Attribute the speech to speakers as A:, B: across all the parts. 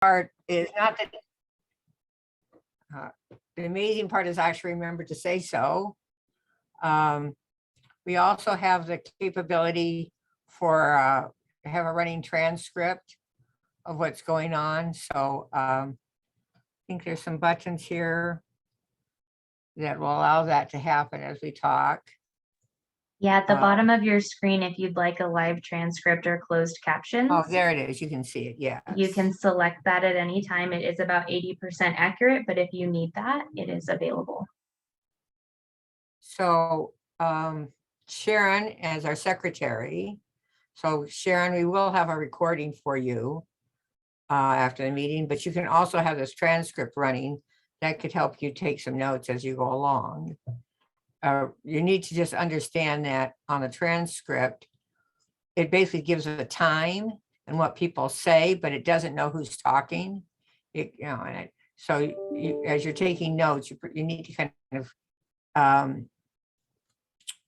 A: part is not that, the amazing part is I actually remembered to say so. We also have the capability for have a running transcript of what's going on. So I think there's some buttons here that will allow that to happen as we talk.
B: Yeah, at the bottom of your screen, if you'd like a live transcript or closed captions.
A: Oh, there it is. You can see it. Yeah.
B: You can select that at any time. It is about 80% accurate, but if you need that, it is available.
A: So Sharon as our secretary. So Sharon, we will have a recording for you after the meeting, but you can also have this transcript running. That could help you take some notes as you go along. You need to just understand that on the transcript, it basically gives a time and what people say, but it doesn't know who's talking. So as you're taking notes, you need to kind of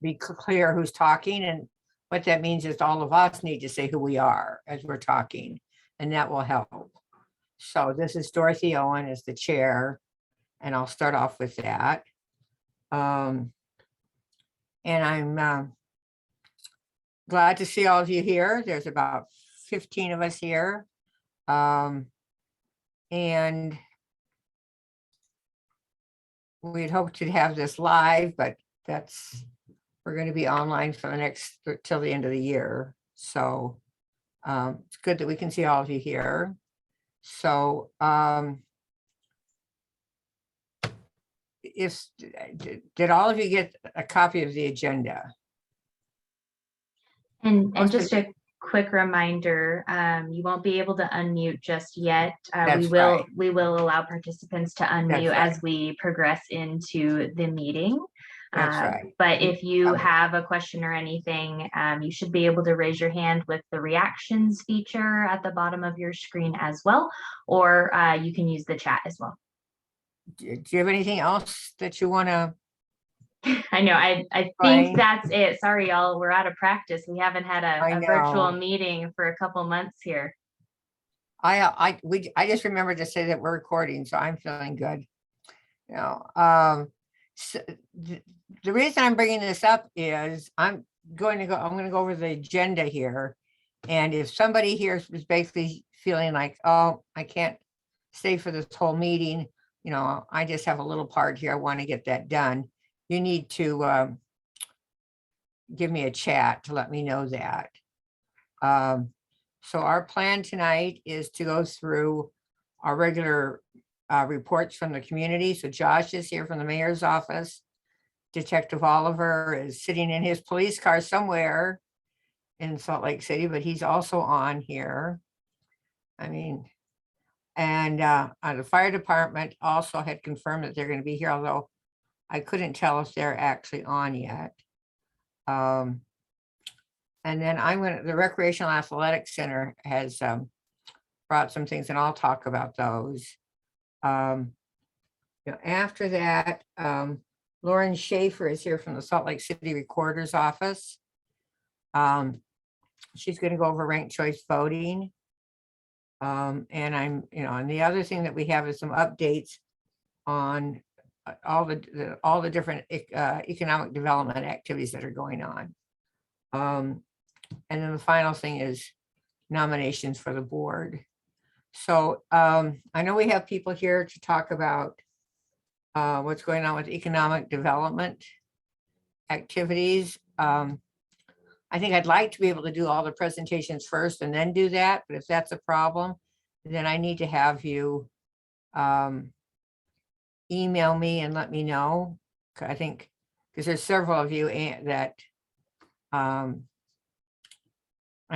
A: be clear who's talking, and what that means is all of us need to say who we are as we're talking, and that will help. So this is Dorothy Owen as the chair, and I'll start off with that. And I'm glad to see all of you here. There's about 15 of us here. And we'd hoped to have this live, but we're going to be online for the next till the end of the year. So it's good that we can see all of you here. So did all of you get a copy of the agenda?
B: And just a quick reminder, you won't be able to unmute just yet. We will allow participants to unmute as we progress into the meeting.
A: That's right.
B: But if you have a question or anything, you should be able to raise your hand with the reactions feature at the bottom of your screen as well, or you can use the chat as well.
A: Do you have anything else that you want to?
B: I know, I think that's it. Sorry, y'all, we're out of practice. We haven't had a virtual meeting for a couple months here.
A: I just remembered to say that we're recording, so I'm feeling good. So the reason I'm bringing this up is I'm going to go over the agenda here, and if somebody here is basically feeling like, oh, I can't stay for this whole meeting, I just have a little part here, I want to get that done, you need to give me a chat to let me know that. So our plan tonight is to go through our regular reports from the community. So Josh is here from the mayor's office. Detective Oliver is sitting in his police car somewhere in Salt Lake City, but he's also on here. And the fire department also had confirmed that they're going to be here, although I couldn't tell if they're actually on yet. And then the Recreational Athletics Center has brought some things, and I'll talk about those. After that, Lauren Schaefer is here from the Salt Lake City Recorder's Office. She's going to go over ranked choice voting. And and the other thing that we have is some updates on all the different economic development activities that are going on. And then the final thing is nominations for the board. So I know we have people here to talk about what's going on with economic development activities. I think I'd like to be able to do all the presentations first and then do that, but if that's a problem, then I need to have you email me and let me know. I think because there's several of you that I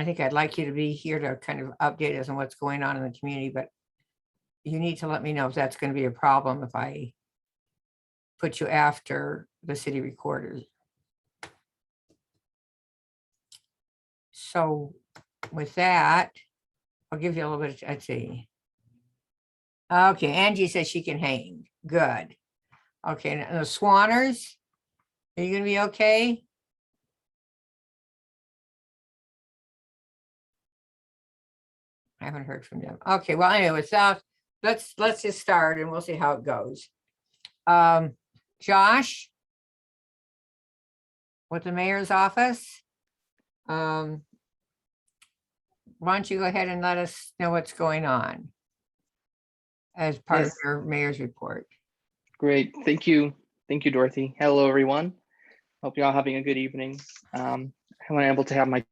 A: think I'd like you to be here to kind of update us on what's going on in the community, but you need to let me know if that's going to be a problem if I put you after the city recorders. So with that, I'll give you a little bit of, let's see. Okay, Angie says she can hang. Good. Okay, and the Swanners, are you gonna be okay? I haven't heard from them. Okay, well, anyway, so let's just start and we'll see how it goes. Josh? With the mayor's office? Why don't you go ahead and let us know what's going on as part of
C: Yes.
A: your mayor's report?
C: Great. Thank you. Thank you, Dorothy. Hello, everyone. Hope you're all having a good evening. I'm able to have my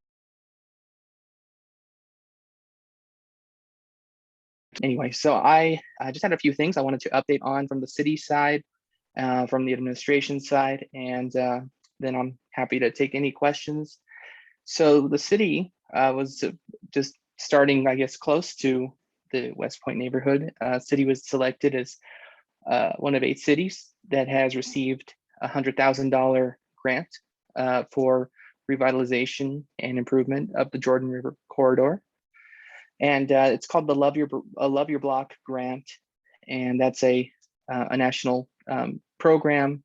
C: anyway, so I just had a few things I wanted to update on from the city side, from the administration side, and then I'm happy to take any questions. So the city was just starting, I guess, close to the Westpointe neighborhood. City was selected as one of 8 cities that has received a $100,000 grant for revitalization and improvement of the Jordan River corridor. And it's called the Love Your Block grant. And that's a national program.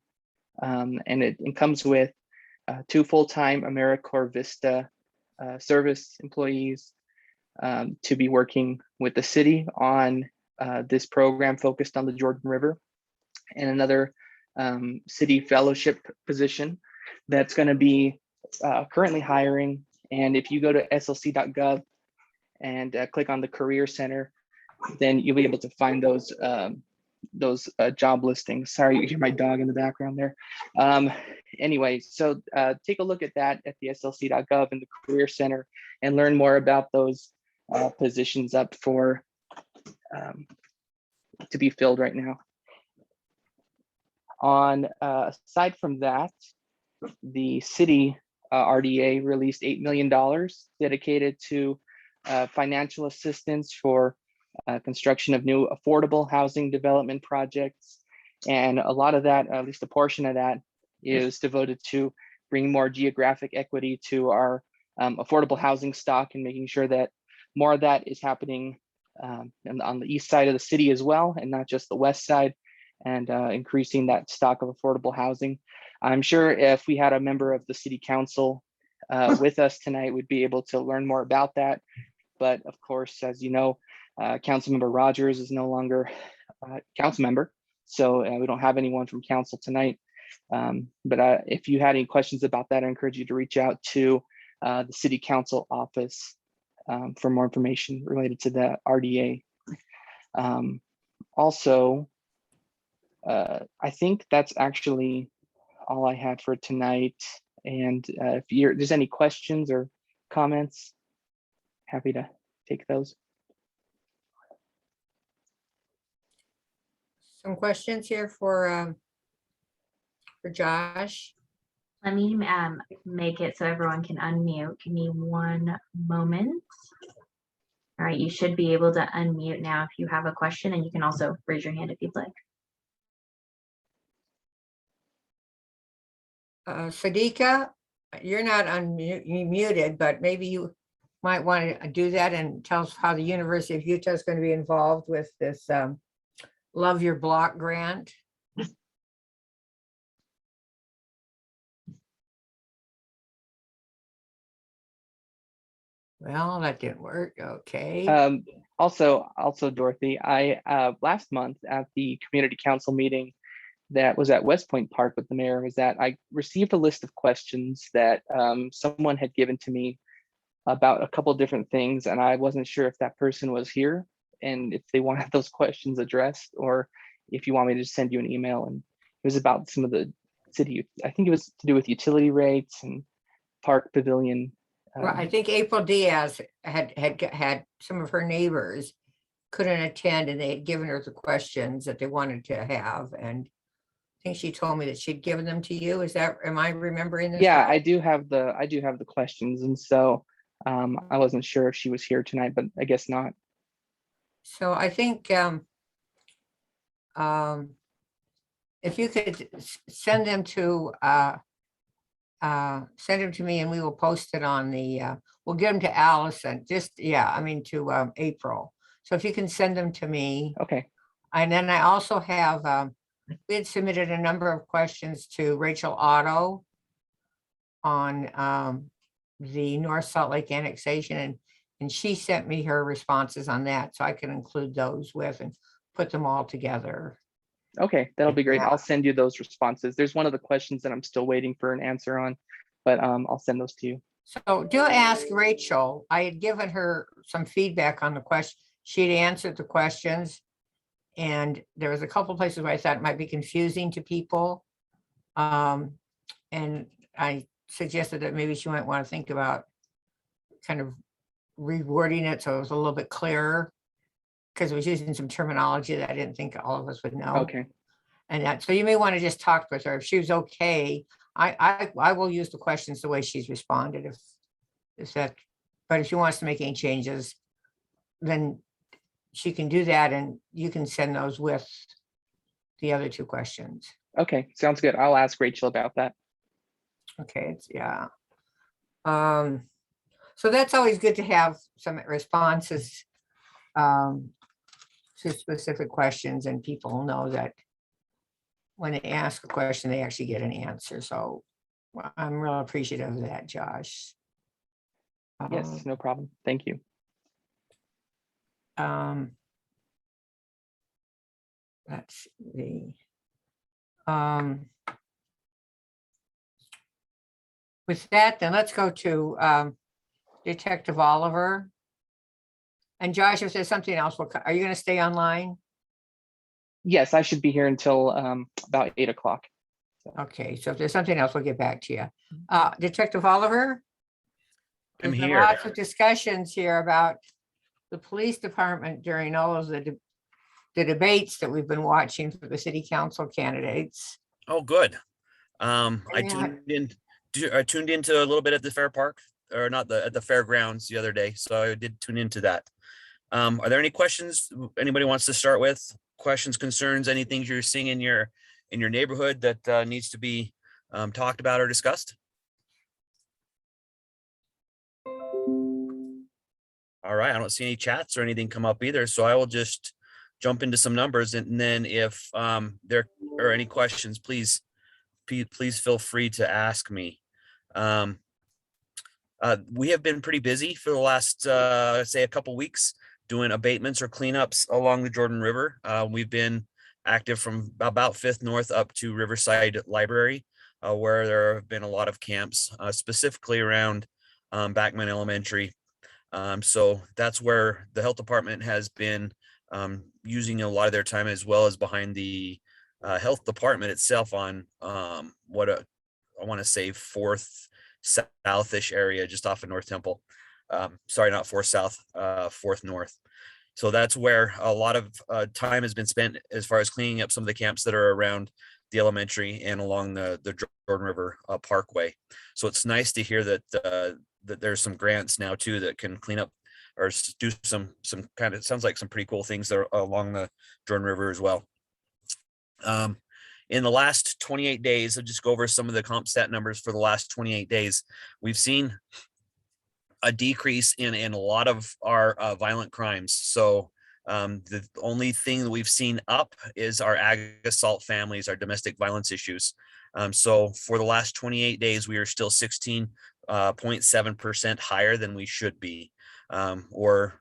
C: And it comes with 2 full-time AmeriCorps Vista service employees to be working with the city on this program focused on the Jordan River, and another city fellowship position that's going to be currently hiring. And if you go to slc.gov and click on the Career Center, then you'll be able to find those job listings. Sorry, you hear my dog in the background there. Anyway, so take a look at that at the slc.gov and the Career Center and learn more about those positions up for to be filled right now. On aside from that, the city RDA released $8 million dedicated to financial assistance for construction of new affordable housing development projects. And a lot of that, at least a portion of that, is devoted to bringing more geographic equity to our affordable housing stock and making sure that more of that is happening on the east side of the city as well, and not just the west side, and increasing that stock of affordable housing. I'm sure if we had a member of the city council with us tonight, we'd be able to learn more about that. But of course, as you know, Councilmember Rogers is no longer a council member, so we don't have anyone from council tonight. But if you had any questions about that, I encourage you to reach out to the city council office for more information related to the RDA. Also, I think that's actually all I had for tonight. And if there's any questions or comments, happy to take those.
A: Some questions here for Josh.
B: Let me make it so everyone can unmute. Give me one moment. All right, you should be able to unmute now if you have a question, and you can also raise your hand if you'd like.
A: Sadika, you're not unmuted, but maybe you might want to do that and tell us how the University of Utah is going to be involved with this Love Your Block grant. Well, that didn't work. Okay.
C: Also, Dorothy, I last month at the community council meeting that was at Westpointe Park with the mayor, was that I received a list of questions that someone had given to me about a couple of different things, and I wasn't sure if that person was here and if they wanted those questions addressed, or if you want me to just send you an email. And it was about some of the city, I think it was to do with utility rates and park pavilion.
A: Well, I think April Diaz had some of her neighbors couldn't attend, and they had given her the questions that they wanted to have. And I think she told me that she'd given them to you. Am I remembering this?
C: Yeah,
A: right?
C: I do have the questions, and so I wasn't sure if she was here tonight, but I guess not.
A: So I think if you could send them to me, and we will post it on the we'll give them to Allison, to April. So if you can send them to me.
C: Okay.
A: And then I also have we had submitted a number of questions to Rachel Otto on the North Salt Lake annexation, and And she sent me her responses on that, so I can include those with and put them all together.
C: Okay, that'll be great.
A: Yeah.
C: I'll send you those responses. There's one of the questions that I'm still waiting for an answer on, but I'll send those to you.
A: So do ask Rachel. I had given her some feedback on the question. She'd answered the questions. And there was a couple places where I thought it might be confusing to people. And I suggested that maybe she might want to think about kind of rewording it so it was a little bit clearer. Because it was using some terminology that I didn't think all of us would know.
C: Okay,
A: And that, so you may want to just talk with her. If she was okay, I will use the questions the way she's responded if that, but if she wants to make any changes, then she can do that and you can send those with the other two questions.
C: okay, sounds good. I'll ask Rachel about that.
A: Okay, yeah. So that's always good to have some responses to specific questions, and people know that when they ask a question, they actually get an answer. So I'm real appreciative of that, Josh.
C: Yes, no problem. Thank you.
A: Let's see. With that, then let's go to Detective Oliver. And Josh, if there's something else, are you going to stay online?
C: Yes, I should be here until about 8 o'clock.
A: Okay, so if there's something else, we'll get back to you. Detective Oliver?
D: I'm
A: There's been
D: here.
A: lots of discussions here about the police department during all of the debates that we've been watching for the city council candidates.
D: Oh, good. I
A: Yeah.
D: tuned into a little bit at the fair park, or not at the fairgrounds the other day. So I did tune into that. Are there any questions anybody wants to start with? Questions, concerns, anything you're seeing in your neighborhood that needs to be talked about or discussed? All right, I don't see any chats or anything come up either, so I will just jump into some numbers, and then if there are any questions, please feel free to ask me. We have been pretty busy for the last, say, a couple weeks doing abatements or cleanups along the Jordan River. We've been active from about 5th North up to Riverside Library, where there have been a lot of camps, specifically around Backman Elementary. So that's where the health department has been using a lot of their time, as well as behind the health department itself on I want to say 4th Southish area, just off of North Temple. Sorry, not 4th South, 4th North. So that's where a lot of time has been spent as far as cleaning up some of the camps that are around the elementary and along the Jordan River Parkway. So it's nice to hear that that there's some grants now too that can clean up or do some kind of, sounds like some pretty cool things that are along the Jordan River as well. In the last 28 days, I'll just go over some of the comp stat numbers for the last 28 days. We've seen a decrease in a lot of our violent crimes. So the only thing that we've seen up is our ag assault families, our domestic violence issues. So for the last 28 days, we are still 16.7% higher than we should be. Or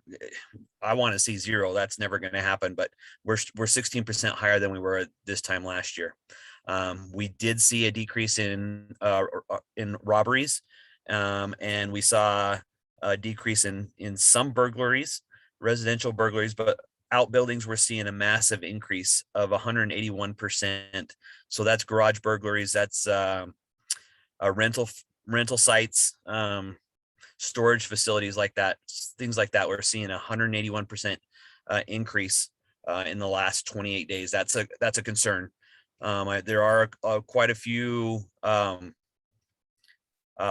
D: I want to see 0. That's never going to happen, but we're 16% higher than we were at this time last year. We did see a decrease in robberies, and we saw a decrease in some burglaries, residential burglaries, but outbuildings, we're seeing a massive increase of 181%. So that's garage burglaries, that's rental sites, storage facilities like that, things like that. We're seeing 181% increase in the last 28 days. That's a concern. There are quite a few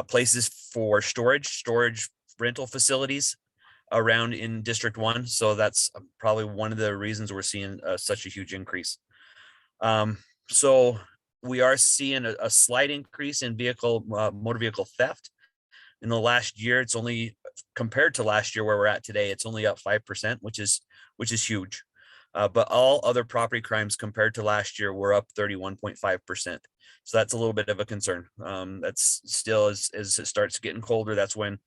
D: places for storage rental facilities around in District 1. So that's probably one of the reasons we're seeing such a huge increase. So we are seeing a slight increase in motor vehicle theft. In the last year, it's only, compared to last year where we're at today, it's only up 5%, which is huge. But all other property crimes compared to last year were up 31.5%. So that's a little bit of a concern. That's still as it starts getting colder, that's when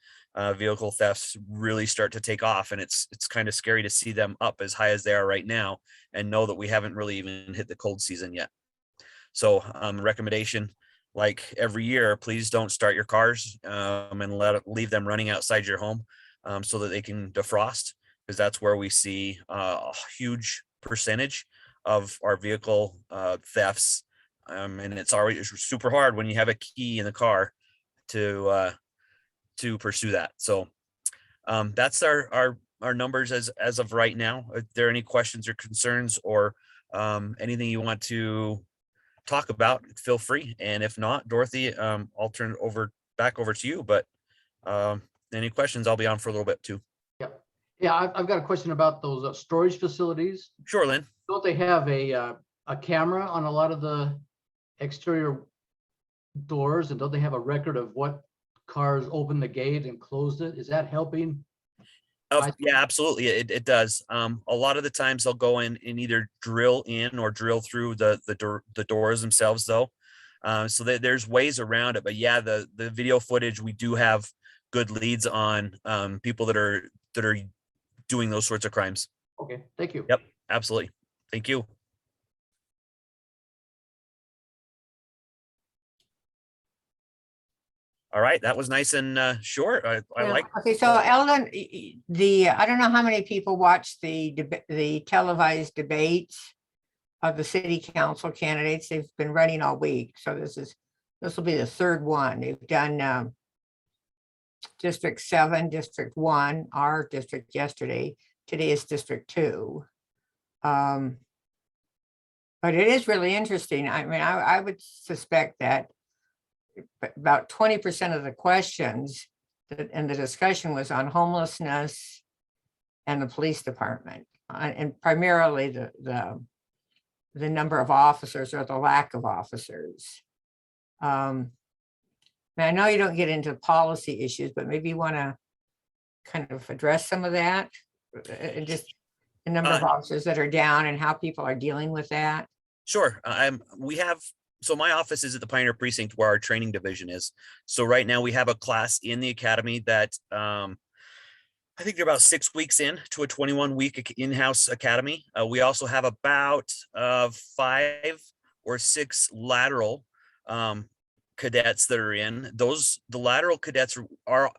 D: vehicle thefts really start to take off. And it's kind of scary to see them up as high as they are right now and know that we haven't really even hit the cold season yet. So recommendation, like every year, please don't start your cars and leave them running outside your home so that they can defrost, because that's where we see a huge percentage of our vehicle thefts. And it's already super hard when you have a key in the car to pursue that. So that's our numbers as of right now. If there are any questions or concerns or anything you want to talk about, feel free. And if not, Dorothy, I'll turn it back over to you. But any questions, I'll be on for a little bit too.
E: Yeah, I've got a question about those storage facilities.
D: Sure, Lynn.
E: Don't they have a camera on a lot of the exterior doors, and don't they have a record of what cars opened the gate and closed it? Is that helping?
D: Yeah, absolutely. It does. A lot of the times they'll go in and either drill in or drill through the doors themselves though. So there's ways around it, but yeah, the video footage, we do have good leads on people that are doing those sorts of crimes.
E: Okay, thank you.
D: Yep, absolutely. Thank you. All right, that was nice and short. I
A: Yeah.
D: like.
A: Okay, so Ellen, I don't know how many people watch the televised debates of the city council candidates. They've been running all week. So this will be the third one. They've done District 7, District 1, our district yesterday. Today is District 2. But it is really interesting. I mean, I would suspect that about 20% of the questions and the discussion was on homelessness and the police department, and primarily the number of officers or the lack of officers. I know you don't get into policy issues, but maybe you want to kind of address some of that, and just the number of officers that are down and how people are dealing with that.
D: Sure. So my office is at the Pioneer Precinct where our training division is. So right now we have a class in the academy that I think they're about 6 weeks in to a 21-week in-house academy. We also have about 5 or 6 lateral cadets that are in. The lateral cadets are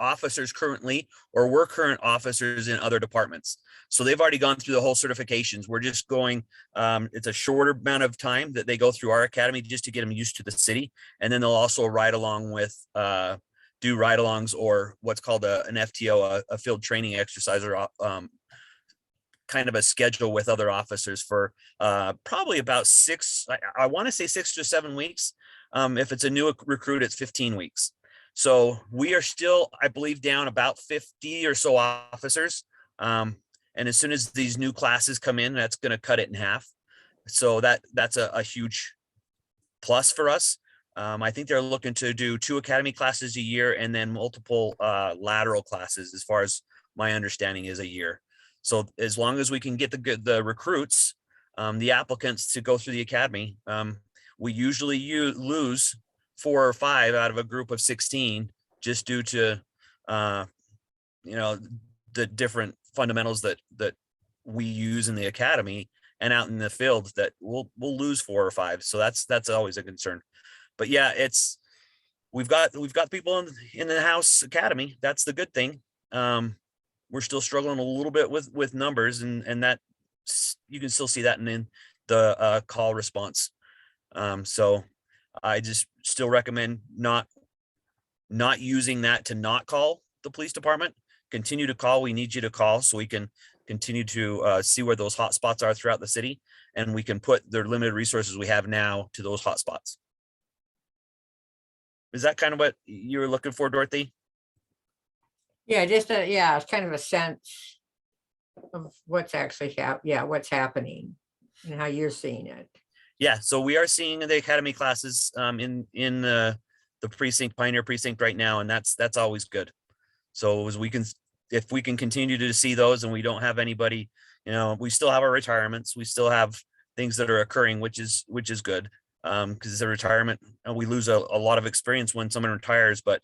D: officers currently, or were current officers in other departments. So they've already gone through the whole certifications. We're just going, it's a shorter amount of time that they go through our academy just to get them used to the city. And then they'll also ride along with, do ride-alongs, or what's called an FTO, a field training exercise, or kind of a schedule with other officers for probably about 6, I want to say 6 to 7 weeks. If it's a new recruit, it's 15 weeks. So we are still, I believe, down about 50 or so officers. And as soon as these new classes come in, that's going to cut it in half. So that's a huge plus for us. I think they're looking to do 2 academy classes a year and then multiple lateral classes, as far as my understanding is, a year. So as long as we can get the recruits, the applicants to go through the academy, we usually lose 4 or 5 out of a group of 16, just due to the different fundamentals that we use in the academy and out in the field, that we'll lose 4 or 5. So that's always a concern. But yeah, we've got people in the house academy. That's the good thing. We're still struggling a little bit with numbers, and that you can still see that in the call response. So I just still recommend not using that to not call the police department. Continue to call. We need you to call so we can continue to see where those hot spots are throughout the city, and we can put the limited resources we have now to those hot spots. Is that kind of what you were looking for, Dorothy?
A: Yeah, it's kind of a sense of what's actually what's happening and how you're seeing it.
D: Yeah, so we are seeing the academy classes in the precinct, Pioneer Precinct right now, and that's always good. So if we can continue to see those, and we don't have anybody You know, we still have our retirements. We still have things that are occurring, which is good. Because it's a retirement, and we lose a lot of experience when someone retires, but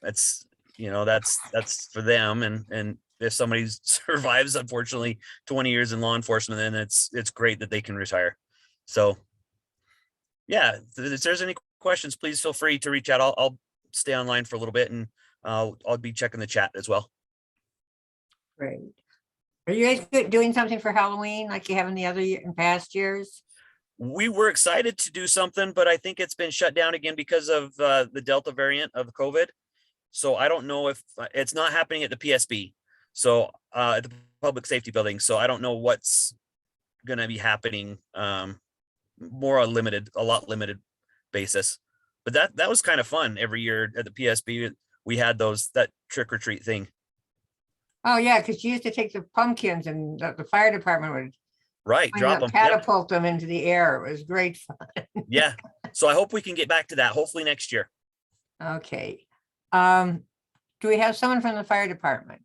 D: that's, you know, that's for them. And if somebody survives, unfortunately, 20 years in law enforcement, then it's great that they can retire. So yeah, if there's any questions, please feel free to reach out. I'll stay online for a little bit, and I'll be checking the chat as well.
A: Great. Are you guys doing something for Halloween like you have in the other in past years?
D: We were excited to do something, but I think it's been shut down again because of the Delta variant of COVID. So I don't know if it's not happening at the PSB. So at the public safety building. So I don't know what's going to be happening, more a lot limited basis. But that was kind of fun. Every year at the PSB, we had that trick or treat thing.
A: Oh, yeah, because you used to take the pumpkins and the fire department would
D: Right. Drop them.
A: catapult them into the air. It was great fun.
D: Yeah. So I hope we can get back to that. Hopefully next year.
A: Okay. Do we have someone from the fire department?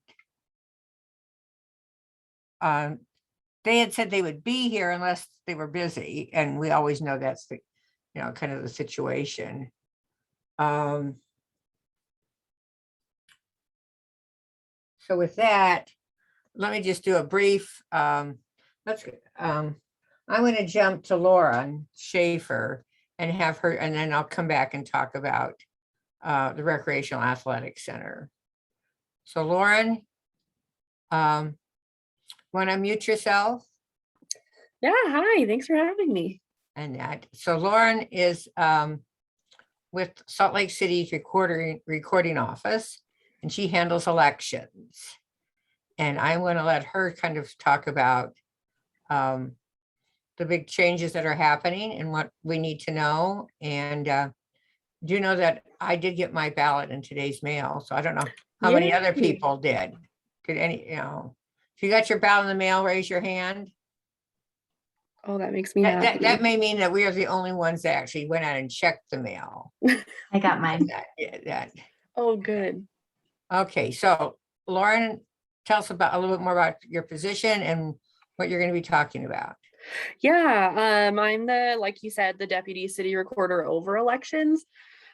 A: They had said they would be here unless they were busy, and we always know that's the, you know, kind of the situation. So with that, let me just do a brief, I'm going to jump to Lauren Schaefer and have her, and then I'll come back and talk about the Recreational Athletic Center. So Lauren, want to mute yourself?
F: Yeah, hi, thanks for having me.
A: And that, so Lauren is with Salt Lake City's recording office, and she handles elections. And I'm going to let her kind of talk about the big changes that are happening and what we need to know. And do know that I did get my ballot in today's mail, so I don't know how many other
F: Yay.
A: people did. Did any, you know, if you got your ballot in the mail, raise your hand.
F: Oh, that makes me
A: That
F: happy.
A: that may mean that we are the only ones that actually went out and checked the mail.
B: I got mine.
A: That.
F: Oh, good.
A: Okay, so Lauren, tell us about a little bit more about your position and what you're going to be talking about.
F: Yeah, I'm like you said, the deputy city recorder over elections.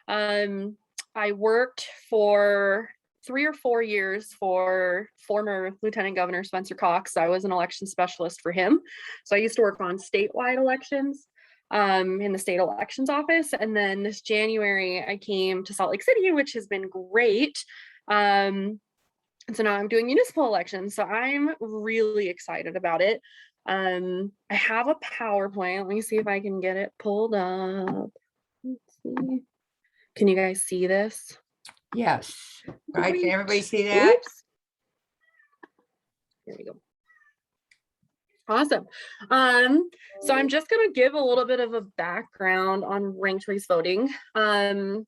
F: I worked for 3 or 4 years for former Lieutenant Governor Spencer Cox. I was an election specialist for him. So I used to work on statewide elections in the state elections office. And then this January, I came to Salt Lake City, which has been great. And so now I'm doing municipal elections. So I'm really excited about it. I have a PowerPoint. Let me see if I can get it pulled up. Let's see. Can you guys see this?
A: Yes, right, can
F: Great.
A: everybody see that?
F: Oops. Here we go. Awesome. So I'm just going to give a little bit of a background on ranked choice voting and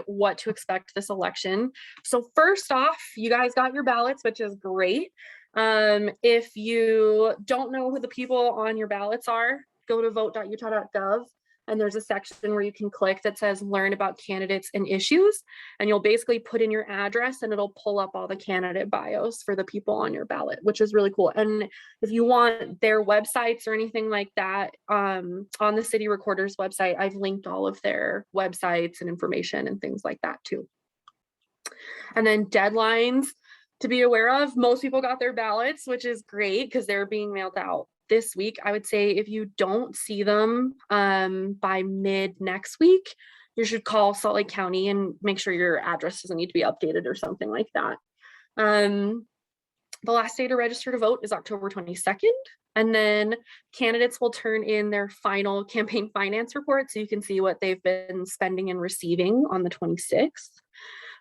F: what to expect this election. So first off, you guys got your ballots, which is great. If you don't know who the people on your ballots are, go to vote.utah.gov. And there's a section where you can click that says learn about candidates and issues. And you'll basically put in your address and it'll pull up all the candidate bios for the people on your ballot, which is really cool. And if you want their websites or anything like that, on the city recorder's website, I've linked all of their websites and information and things like that too. And then deadlines to be aware of. Most people got their ballots, which is great because they're being mailed out this week. I would say if you don't see them by mid next week, you should call Salt Lake County and make sure your address doesn't need to be updated or something like that. The last day to register to vote is October 22nd. And then candidates will turn in their final campaign finance report so you can see what they've been spending and receiving on the 26th.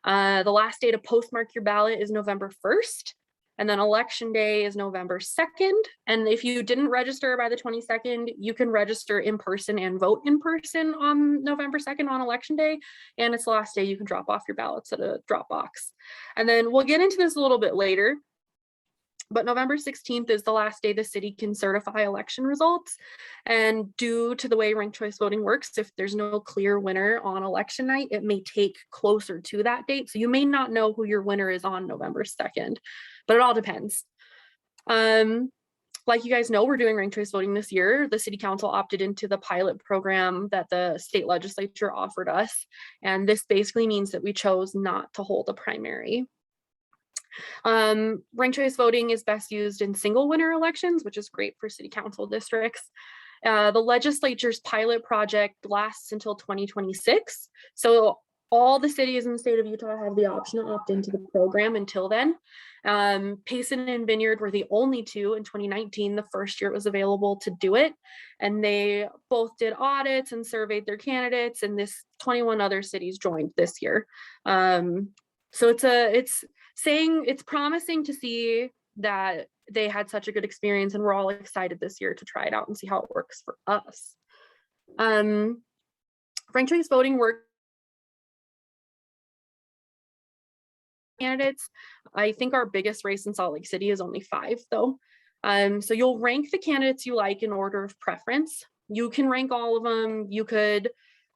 F: The last day to postmark your ballot is November 1st. And then election day is November 2nd. And if you didn't register by the 22nd, you can register in person and vote in person on November 2nd on election day. And it's the last day you can drop off your ballots at a drop box. And then we'll get into this a little bit later. But November 16th is the last day the city can certify election results. And due to the way ranked choice voting works, if there's no clear winner on election night, it may take closer to that date. So you may not know who your winner is on November 2nd, but it all depends. Like you guys know, we're doing ranked choice voting this year. The city council opted into the pilot program that the state legislature offered us. And this basically means that we chose not to hold a primary. Ranked choice voting is best used in single winner elections, which is great for city council districts. The legislature's pilot project lasts until 2026. So all the cities in the state of Utah have the option to opt into the program until then. Payson and Vineyard were the only two in 2019, the first year it was available to do it. And they both did audits and surveyed their candidates, and 21 other cities joined this year. So it's promising to see that they had such a good experience, and we're all excited this year to try it out and see how it works for us. Ranked choice voting works candidates. I think our biggest race in Salt Lake City is only 5 though. So you'll rank the candidates you like in order of preference. You can rank all of them. You could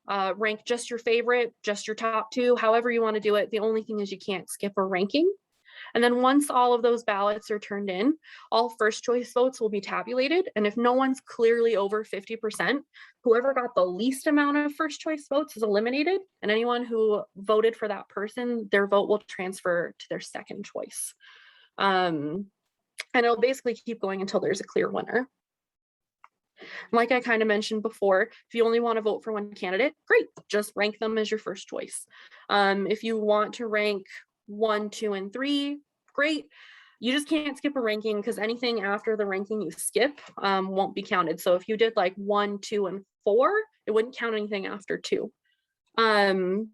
F: rank just your favorite, just your top 2, however you want to do it. The only thing is you can't skip a ranking. And then once all of those ballots are turned in, all first choice votes will be tabulated. And if no one's clearly over 50%, whoever got the least amount of first choice votes is eliminated. And anyone who voted for that person, their vote will transfer to their second choice. And it'll basically keep going until there's a clear winner. Like I kind of mentioned before, if you only want to vote for one candidate, great, just rank them as your first choice. If you want to rank 1, 2, and 3, great. You just can't skip a ranking, because anything after the ranking you skip won't be counted. So if you did like 1, 2, and 4, it wouldn't count anything after 2. And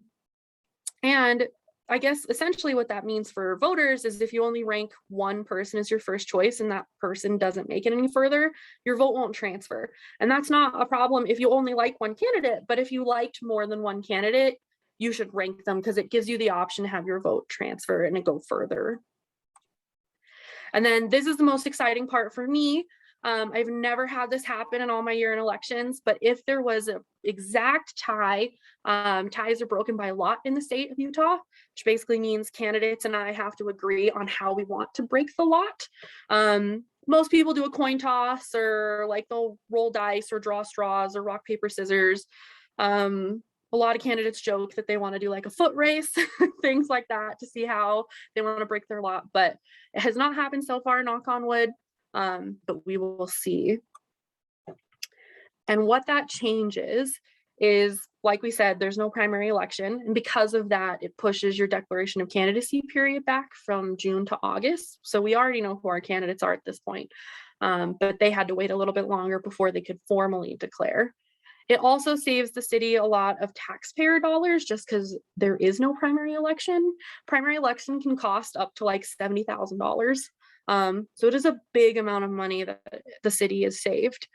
F: I guess essentially what that means for voters is if you only rank one person as your first choice and that person doesn't make it any further, your vote won't transfer. And that's not a problem if you only like one candidate, but if you liked more than one candidate, you should rank them, because it gives you the option to have your vote transfer and it go further. And then this is the most exciting part for me. I've never had this happen in all my year in elections, but if there was an exact tie, ties are broken by lot in the state of Utah, which basically means candidates and I have to agree on how we want to break the lot. Most people do a coin toss, or like they'll roll dice or draw straws or rock, paper, scissors. A lot of candidates joke that they want to do like a foot race, things like that, to see how they want to break their lot, but it has not happened so far, knock on wood, but we will see. And what that changes is, like we said, there's no primary election, and because of that, it pushes your declaration of candidacy period back from June to August. So we already know who our candidates are at this point, but they had to wait a little bit longer before they could formally declare. It also saves the city a lot of taxpayer dollars, just because there is no primary election. Primary election can cost up to like $70,000. So it is a big amount of money that the city has saved.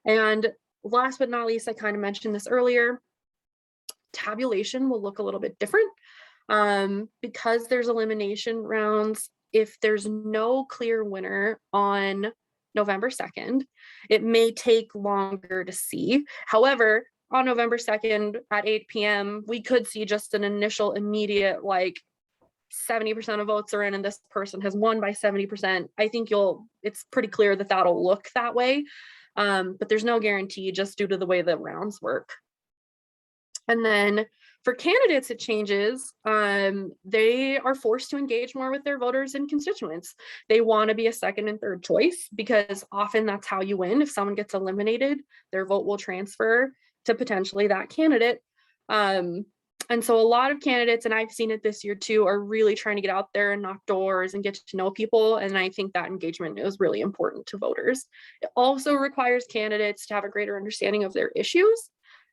F: And last but not least, I kind of mentioned this earlier, tabulation will look a little bit different because there's elimination rounds. If there's no clear winner on November 2nd, it may take longer to see. However, on November 2nd at 8 p.m., we could see just an initial immediate, like 70% of votes are in and this person has won by 70%. I think it's pretty clear that that'll look that way. But there's no guarantee, just due to the way the rounds work. And then for candidates, it changes. They are forced to engage more with their voters and constituents. They want to be a second and third choice, because often that's how you win. If someone gets eliminated, their vote will transfer to potentially that candidate. And so a lot of candidates, and I've seen it this year too, are really trying to get out there and knock doors and get to know people. And I think that engagement is really important to voters. It also requires candidates to have a greater understanding of their issues.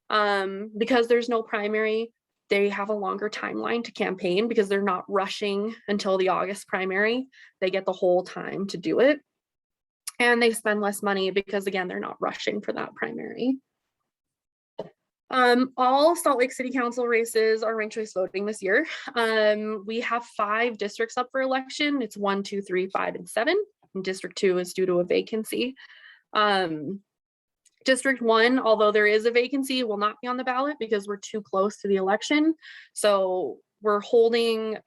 F: Because there's no primary, they have a longer timeline to campaign, because they're not rushing until the August primary. They get the whole time to do it. And they spend less money because, again, they're not rushing for that primary. All Salt Lake City Council races are ranked choice voting this year. We have 5 districts up for election. It's 1, 2, 3, 5, and 7. And District 2 is due to a vacancy. District 1, although there is a vacancy, will not be on the ballot because we're too close to the election. So we're holding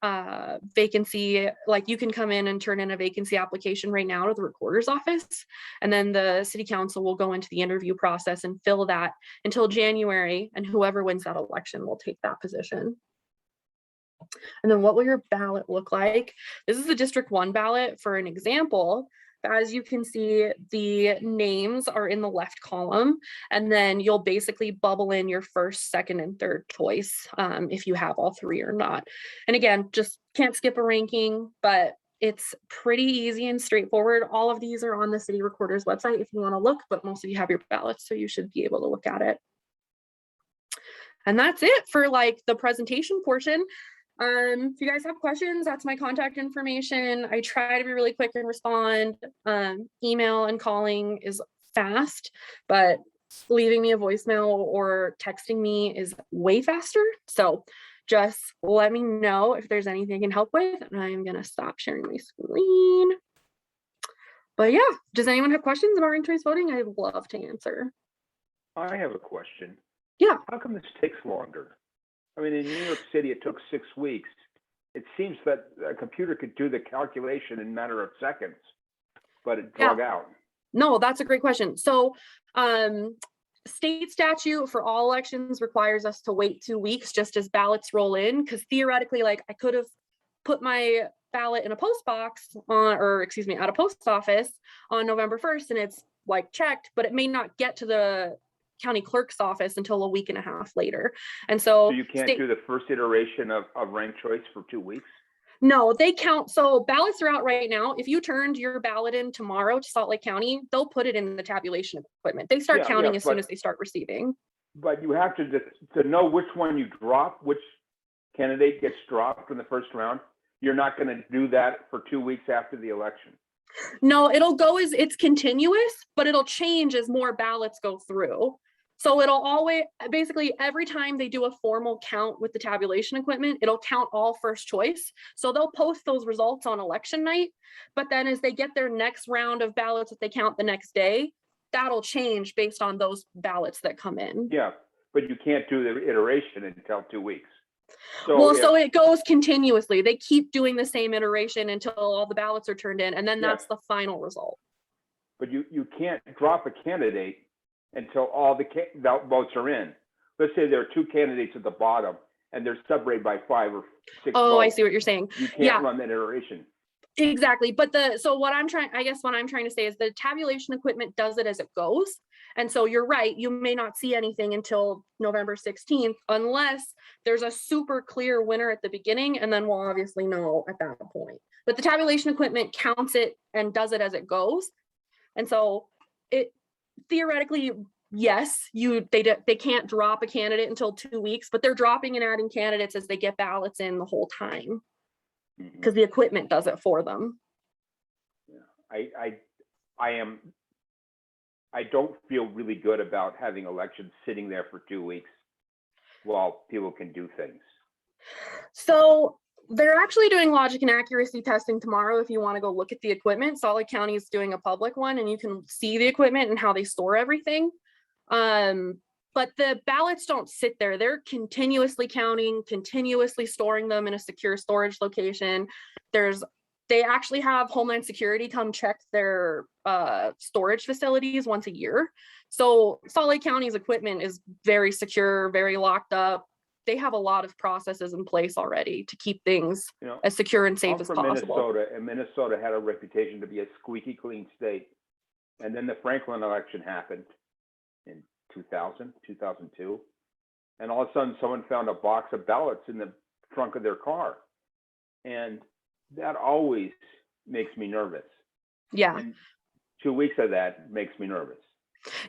F: vacancy, like you can come in and turn in a vacancy application right now to the recorder's office. And then the city council will go into the interview process and fill that until January, and whoever wins that election will take that position. And then what will your ballot look like? This is the District 1 ballot for an example. As you can see, the names are in the left column, and then you'll basically bubble in your first, second, and third choice if you have all three or not. And again, just can't skip a ranking, but it's pretty easy and straightforward. All of these are on the city recorder's website if you want to look, but most of you have your ballots, so you should be able to look at it. And that's it for like the presentation portion. If you guys have questions, that's my contact information. I try to be really quick and respond. Email and calling is fast, but leaving me a voicemail or texting me is way faster. So just let me know if there's anything I can help with, and I'm gonna stop sharing my screen. But yeah, does anyone have questions about ranked choice voting? I'd love to answer.
G: I have a question.
F: Yeah.
G: How come this takes longer? I mean, in New York City, it took 6 weeks. It seems that a computer could do the calculation in a matter of seconds, but it drug out.
F: No, that's a great question. So state statute for all elections requires us to wait 2 weeks just as ballots roll in, because theoretically, like I could have put my ballot in a post box on, or excuse me, at a post office on November 1st, and it's like checked, but it may not get to the county clerk's office until a week and a half later. And so
G: you can't do the first iteration of ranked choice for 2 weeks?
F: No, they count. So ballots are out right now. If you turned your ballot in tomorrow to Salt Lake County, they'll put it in the tabulation equipment. They start counting as soon as they start receiving.
G: But you have to know which one you drop, which candidate gets dropped in the first round. You're not going to do that for 2 weeks after the election.
F: No, it'll go as it's continuous, but it'll change as more ballots go through. So it'll always, basically every time they do a formal count with the tabulation equipment, it'll count all first choice. So they'll post those results on election night, but then as they get their next round of ballots that they count the next day, that'll change based on those ballots that come in.
G: Yeah, but you can't do the iteration until 2 weeks. So
F: so it goes continuously. They keep doing the same iteration until all the ballots are turned in, and then that's the final result.
G: But you can't drop a candidate until all the votes are in. Let's say there are 2 candidates at the bottom and they're separated by 5 or 6
F: Oh,
G: votes.
F: I see what you're saying.
G: You can't run that iteration.
F: Exactly. But what I'm trying to say is the tabulation equipment does it as it goes. And so you're right, you may not see anything until November 16th, unless there's a super clear winner at the beginning, and then we'll obviously know at that point. But the tabulation equipment counts it and does it as it goes. And so it theoretically, yes, they can't drop a candidate until 2 weeks, but they're dropping and adding candidates as they get ballots in the whole time, because the equipment does it for them.
G: Yeah, I don't feel really good about having elections sitting there for 2 weeks while people can do things.
F: So they're actually doing logic and accuracy testing tomorrow. If you want to go look at the equipment, Salt Lake County is doing a public one, and you can see the equipment and how they store everything. But the ballots don't sit there. They're continuously counting, continuously storing them in a secure storage location. They actually have Homeland Security come check their storage facilities once a year. So Salt Lake County's equipment is very secure, very locked up. They have a lot of processes in place already to keep things as secure and safe as possible.
G: Minnesota, and Minnesota had a reputation to be a squeaky clean state. And then the Franklin election happened in 2002. And all of a sudden someone found a box of ballots in the trunk of their car. And that always makes me nervous.
F: Yeah.
G: And 2 weeks of that makes me nervous.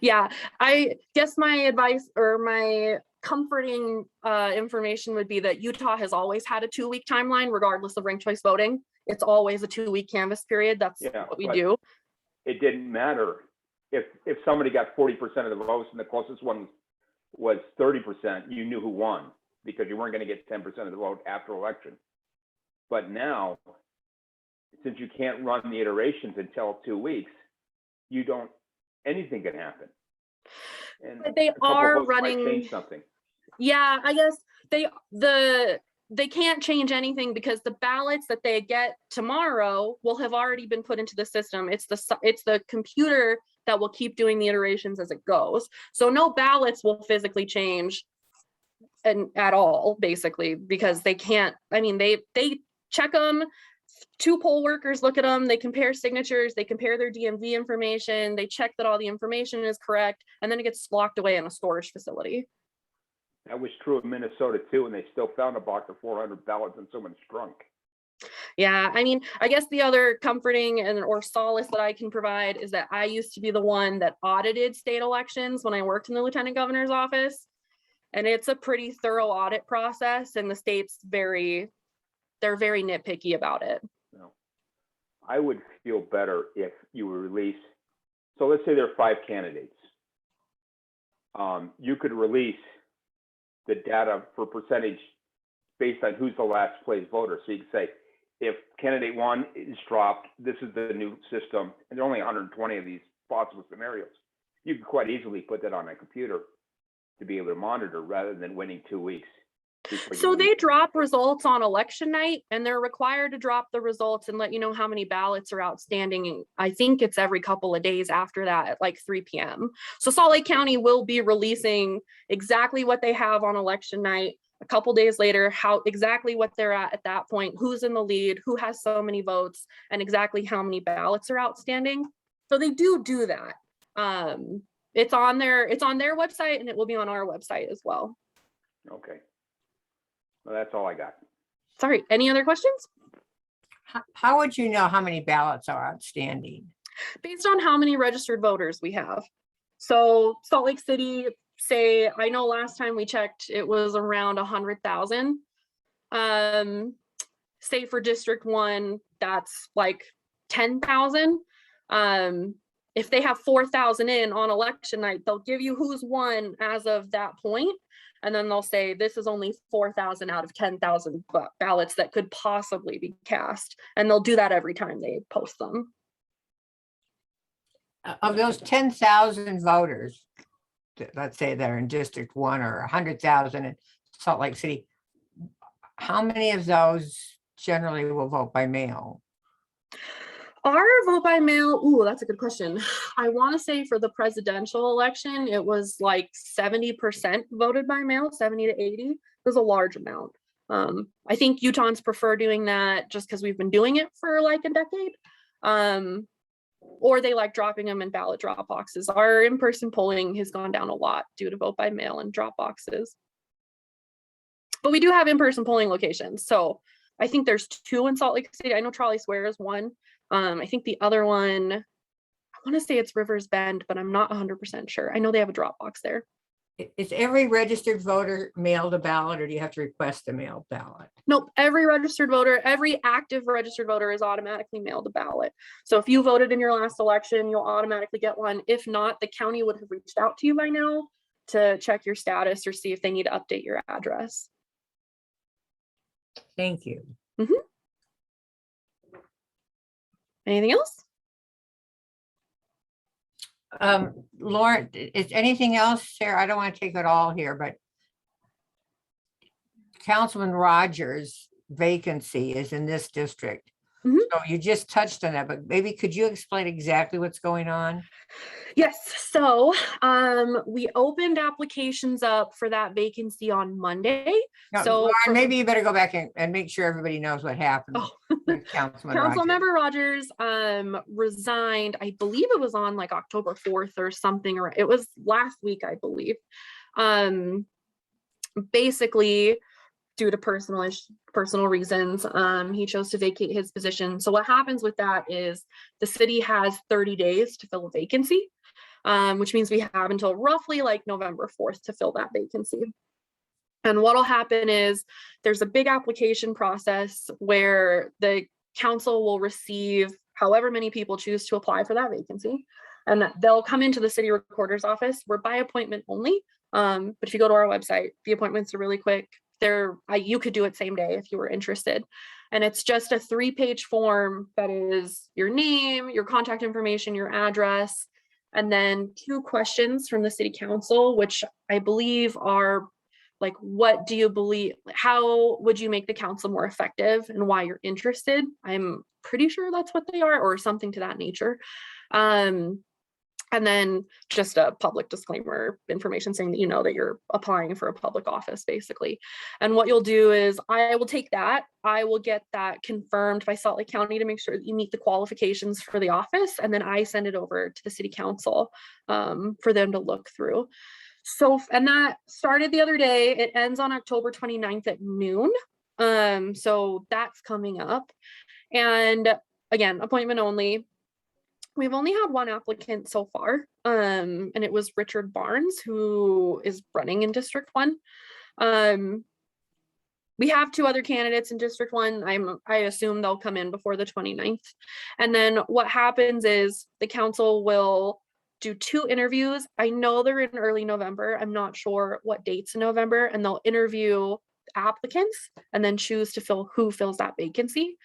F: Yeah, I guess my advice or my comforting information would be that Utah has always had a 2 week timeline, regardless of ranked choice voting. It's always a 2 week canvass period. That's what we do.
G: It didn't matter if somebody got 40% of the votes and the closest one was 30%, you knew who won because you weren't going to get 10% of the vote after election. But now, since you can't run the iterations until 2 weeks, anything can happen. And
F: but they are running.
G: change something.
F: Yeah, I guess the they can't change anything because the ballots that they get tomorrow will have already been put into the system. It's the computer that will keep doing the iterations as it goes. So no ballots will physically change and at all, basically, because they can't, I mean, they check them. 2 poll workers look at them, they compare signatures, they compare their DMV information, they check that all the information is correct, and then it gets locked away in a storage facility.
G: That was true in Minnesota too, and they still found a box of 400 ballots in someone's trunk.
F: Yeah, I mean, I guess the other comforting and or solace that I can provide is that I used to be the one that audited state elections when I worked in the lieutenant governor's office. And it's a pretty thorough audit process, and the state's they're very nitpicky about it.
G: No. I would feel better if you would release, so let's say there are 5 candidates. You could release the data for percentage based on who's the last place voter. So you can say, if candidate 1 is dropped, this is the new system, and there are only 120 of these possible scenarios. You could quite easily put that on a computer to be able to monitor rather than waiting 2 weeks.
F: So they drop results on election night, and they're required to drop the results and let you know how many ballots are outstanding. And I think it's every couple of days after that at like 3 p.m. So Salt Lake County will be releasing exactly what they have on election night. A couple days later, exactly what they're at that point, who's in the lead, who has so many votes, and exactly how many ballots are outstanding. So they do that. It's on their website, and it will be on our website as well.
G: Okay. Well, that's all I got.
F: Sorry, any other questions?
A: How would you know how many ballots are outstanding?
F: Based on how many registered voters we have. So Salt Lake City, say, I know last time we checked, it was around 100,000. Say for District 1, that's like 10,000. If they have 4,000 in on election night, they'll give you who's won as of that point. And then they'll say, this is only 4,000 out of 10,000 ballots that could possibly be cast. And they'll do that every time they post them.
A: Of those 10,000 voters, let's say they're in District 1 or 100,000 in Salt Lake City, how many of those generally will vote by mail?
F: Our vote by mail, ooh, that's a good question. I want to say for the presidential election, it was like 70% voted by mail, 70 to 80. It was a large amount. I think Utahns prefer doing that just because we've been doing it for like a decade. Or they like dropping them in ballot drop boxes. Our in-person polling has gone down a lot due to vote by mail and drop boxes. But we do have in-person polling locations. So I think there's 2 in Salt Lake City. I know Trolley Square is one. I think the other one, I want to say it's Rivers Bend, but I'm not 100% sure. I know they have a drop box there.
A: Is every registered voter mailed a ballot, or do you have to request a mailed ballot?
F: Nope, every registered voter, every active registered voter is automatically mailed a ballot. So if you voted in your last election, you'll automatically get one. If not, the county would have reached out to you by now to check your status or see if they need to update your address.
A: Thank you.
F: Anything else?
A: Lauren, is anything else, Sarah? I don't want to take it all here, but Councilman Rogers' vacancy is in this district. So you just touched on that, but maybe could you explain exactly what's going on?
F: Yes, so we opened applications up for that vacancy on Monday.
A: No,
F: So
A: Lauren, maybe you better go back and make sure everybody knows what happened. With Councilman Rogers.
F: Councilmember Rogers resigned, I believe it was on like October 4th or something, or it was last week, I believe. Basically, due to personal reasons, he chose to vacate his position. So what happens with that is the city has 30 days to fill a vacancy, which means we have until roughly like November 4th to fill that vacancy. And what'll happen is there's a big application process where the council will receive however many people choose to apply for that vacancy. And they'll come into the city recorder's office. We're by appointment only. But if you go to our website, the appointments are really quick. You could do it same day if you were interested. And it's just a 3-page form that is your name, your contact information, your address, and then 2 questions from the city council, which I believe are like, what do you believe? How would you make the council more effective and why you're interested? I'm pretty sure that's what they are, or something to that nature. And then just a public disclaimer information saying that you know that you're applying for a public office, basically. And what you'll do is I will take that, I will get that confirmed by Salt Lake County to make sure that you meet the qualifications for the office, and then I send it over to the city council for them to look through. So, and that started the other day. It ends on October 29th at noon. So that's coming up. And again, appointment only. We've only had one applicant so far, and it was Richard Barnes, who is running in District 1. We have 2 other candidates in District 1. I assume they'll come in before the 29th. And then what happens is the council will do 2 interviews. I know they're in early November. I'm not sure what dates in November, and they'll interview applicants and then choose to fill who fills that vacancy.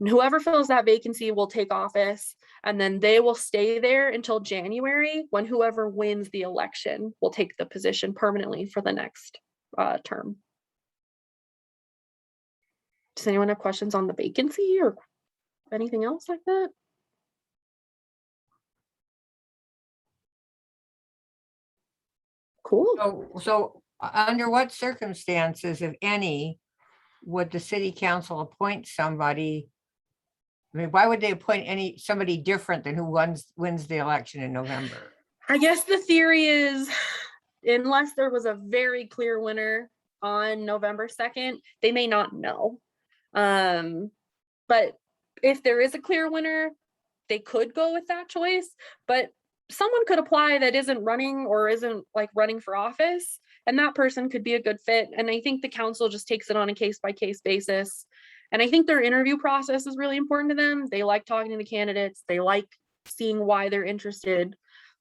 F: And whoever fills that vacancy will take office, and then they will stay there until January, when whoever wins the election will take the position permanently for the next term. Does anyone have questions on the vacancy or anything else like that? Cool.
A: So under what circumstances, if any, would the city council appoint somebody? I mean, why would they appoint somebody different than who wins the election in November?
F: I guess the theory is, unless there was a very clear winner on November 2nd, they may not know. But if there is a clear winner, they could go with that choice. But someone could apply that isn't running or isn't like running for office, and that person could be a good fit. And I think the council just takes it on a case-by-case basis. And I think their interview process is really important to them. They like talking to the candidates. They like seeing why they're interested.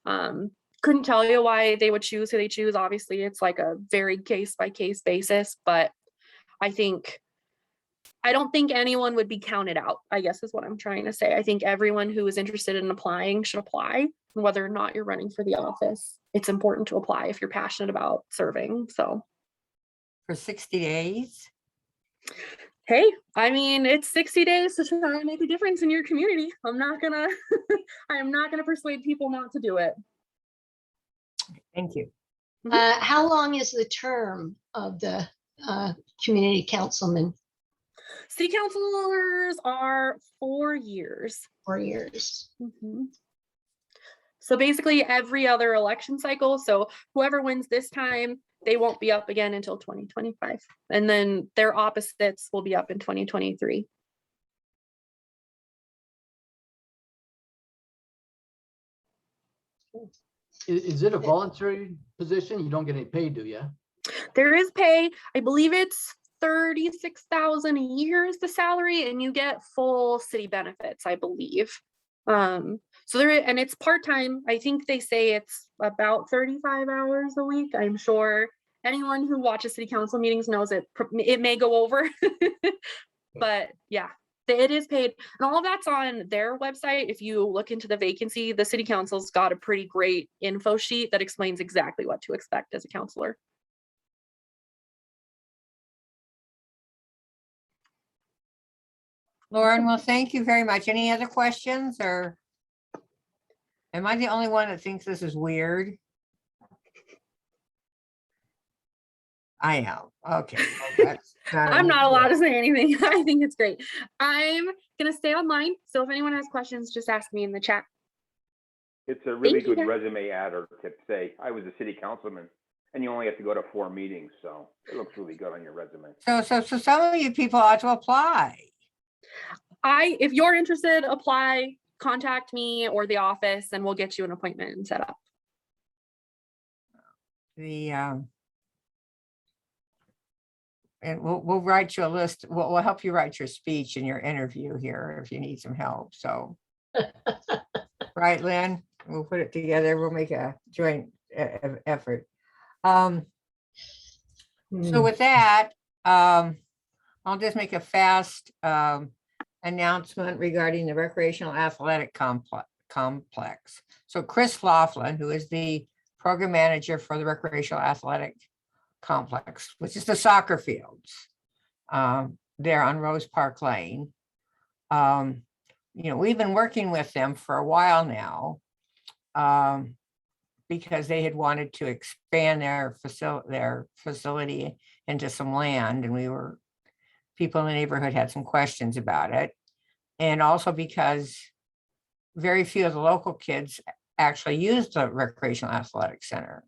F: Couldn't tell you why they would choose who they choose. Obviously, it's like a very case-by-case basis, but I don't think anyone would be counted out, I guess is what I'm trying to say. I think everyone who is interested in applying should apply, whether or not you're running for the office. It's important to apply if you're passionate about serving. So
A: For 60 days?
F: hey, I mean, it's 60 days to try and make a difference in your community. I'm not gonna, I am not gonna persuade people not to do it.
A: Thank you.
H: How long is the term of the community councilman?
F: City councilors are 4 years.
H: 4 years.
F: Mhm. So basically every other election cycle. So whoever wins this time, they won't be up again until 2025. And then their opposites will be up in 2023.
E: Is it a voluntary position? You don't get any pay, do you?
F: There is pay. I believe it's 36,000 a year is the salary, and you get full city benefits, I believe. So and it's part-time. I think they say it's about 35 hours a week. I'm sure anyone who watches city council meetings knows it may go over, but yeah, it is paid. And all of that's on their website. If you look into the vacancy, the city council's got a pretty great info sheet that explains exactly what to expect as a councilor.
A: Lauren, well, thank you very much. Any other questions, or am I the only one that thinks this is weird? I am. Okay.
F: I'm not allowed to say anything. I think it's great. I'm going to stay online. So if anyone has questions, just ask me in the chat.
G: It's a really
F: Thank you,
G: good
F: guys.
G: resume adder to say, I was a city councilman, and you only have to go to 4 meetings, so it looks really good on your resume.
A: So some of you people ought to apply.
F: If you're interested, apply, contact me or the office, and we'll get you an appointment and set up.
A: And we'll write you a list. We'll help you write your speech in your interview here if you need some help. So, right, Lynn? We'll put it together. We'll make a joint effort. So with that, I'll just make a fast announcement regarding the recreational athletic complex. So Chris Laughlin, who is the program manager for the recreational athletic complex, which is the soccer fields there on Rose Park Lane. You know, we've been working with them for a while now because they had wanted to expand their facility into some land, and people in the neighborhood had some questions about it. And also because very few of the local kids actually use the recreational athletic center.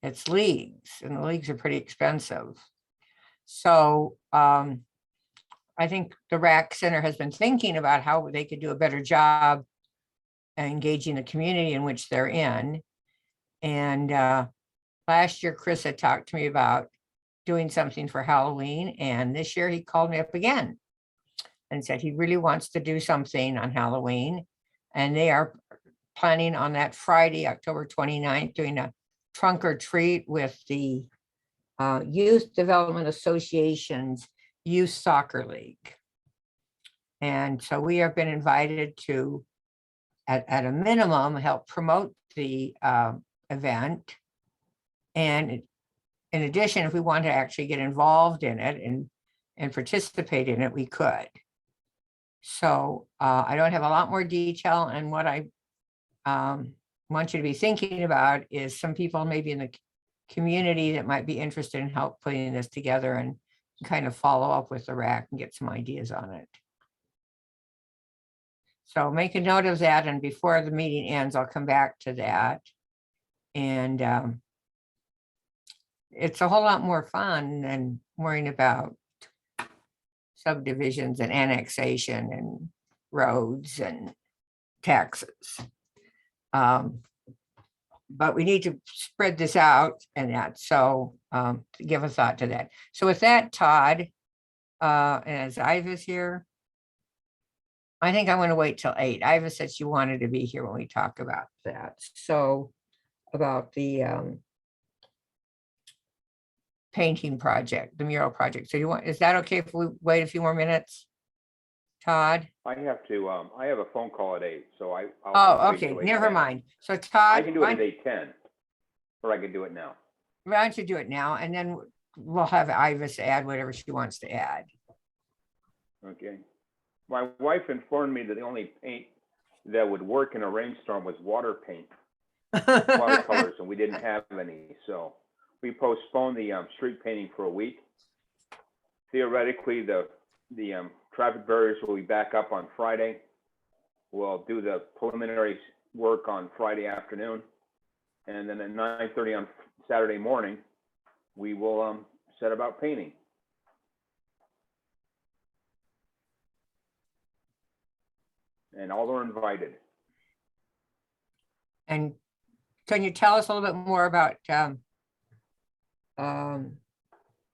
A: It's leagues, and the leagues are pretty expensive. So I think the RAC Center has been thinking about how they could do a better job engaging the community in which they're in. And last year, Chris had talked to me about doing something for Halloween. And this year he called me up again and said he really wants to do something on Halloween. And they are planning on that Friday, October 29th, doing a trunk or treat with the Youth Development Association's Youth Soccer League. And so we have been invited to, at a minimum, help promote the event. And in addition, if we want to actually get involved in it and participate in it, we could. So I don't have a lot more detail, and what I want you to be thinking about is some people maybe in the community that might be interested in help putting this together and kind of follow up with the RAC and get some ideas on it. So make a note of that, and before the meeting ends, I'll come back to that. And it's a whole lot more fun than worrying about subdivisions and annexation and roads and taxes. But we need to spread this out and that, so give a thought to that. So with that, Todd, as Iva's here, I think I'm going to wait till 8. Iva said she wanted to be here when we talk about that. So about the painting project, the mural project. So is that okay if we wait a few more minutes? Todd?
G: I have a phone call at 8, so I'll
A: Oh,
G: wait
A: okay,
G: till 8:10.
A: never mind. So
G: I
A: Todd,
G: can do it at 8:10, or I can do it now.
A: why don't you do it now, and then we'll have Ivis add whatever she wants to add.
G: Okay. My wife informed me that the only paint that would work in a rainstorm was water paint, watercolors, and we didn't have any. So we postponed the street painting for a week. Theoretically, the traffic barriers will be back up on Friday. We'll do the preliminary work on Friday afternoon. And then at 9:30 on Saturday morning, we will set about painting. And all are invited.
A: And can you tell us a little bit more about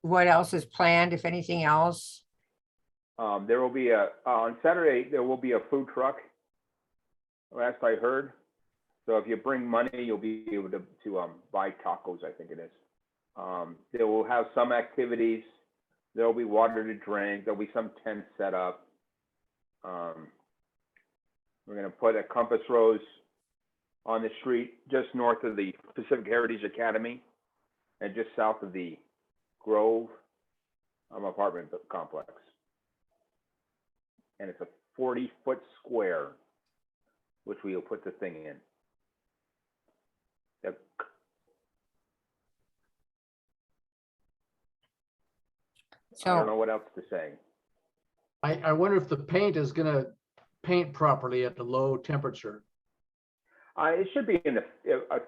A: what else is planned, if anything else?
G: There will be on Saturday, there will be a food truck, last I heard. So if you bring money, you'll be able to buy tacos, I think it is. They will have some activities. There'll be water to drink. There'll be some tents set up. We're going to put a compass rose on the street just north of the Pacific Heritage Academy and just south of the Grove apartment complex. And it's a 40-foot square, which we'll put the thing in. Yep. I don't know what else to say.
E: I wonder if the paint is gonna paint properly at the low temperature.
G: It should be in the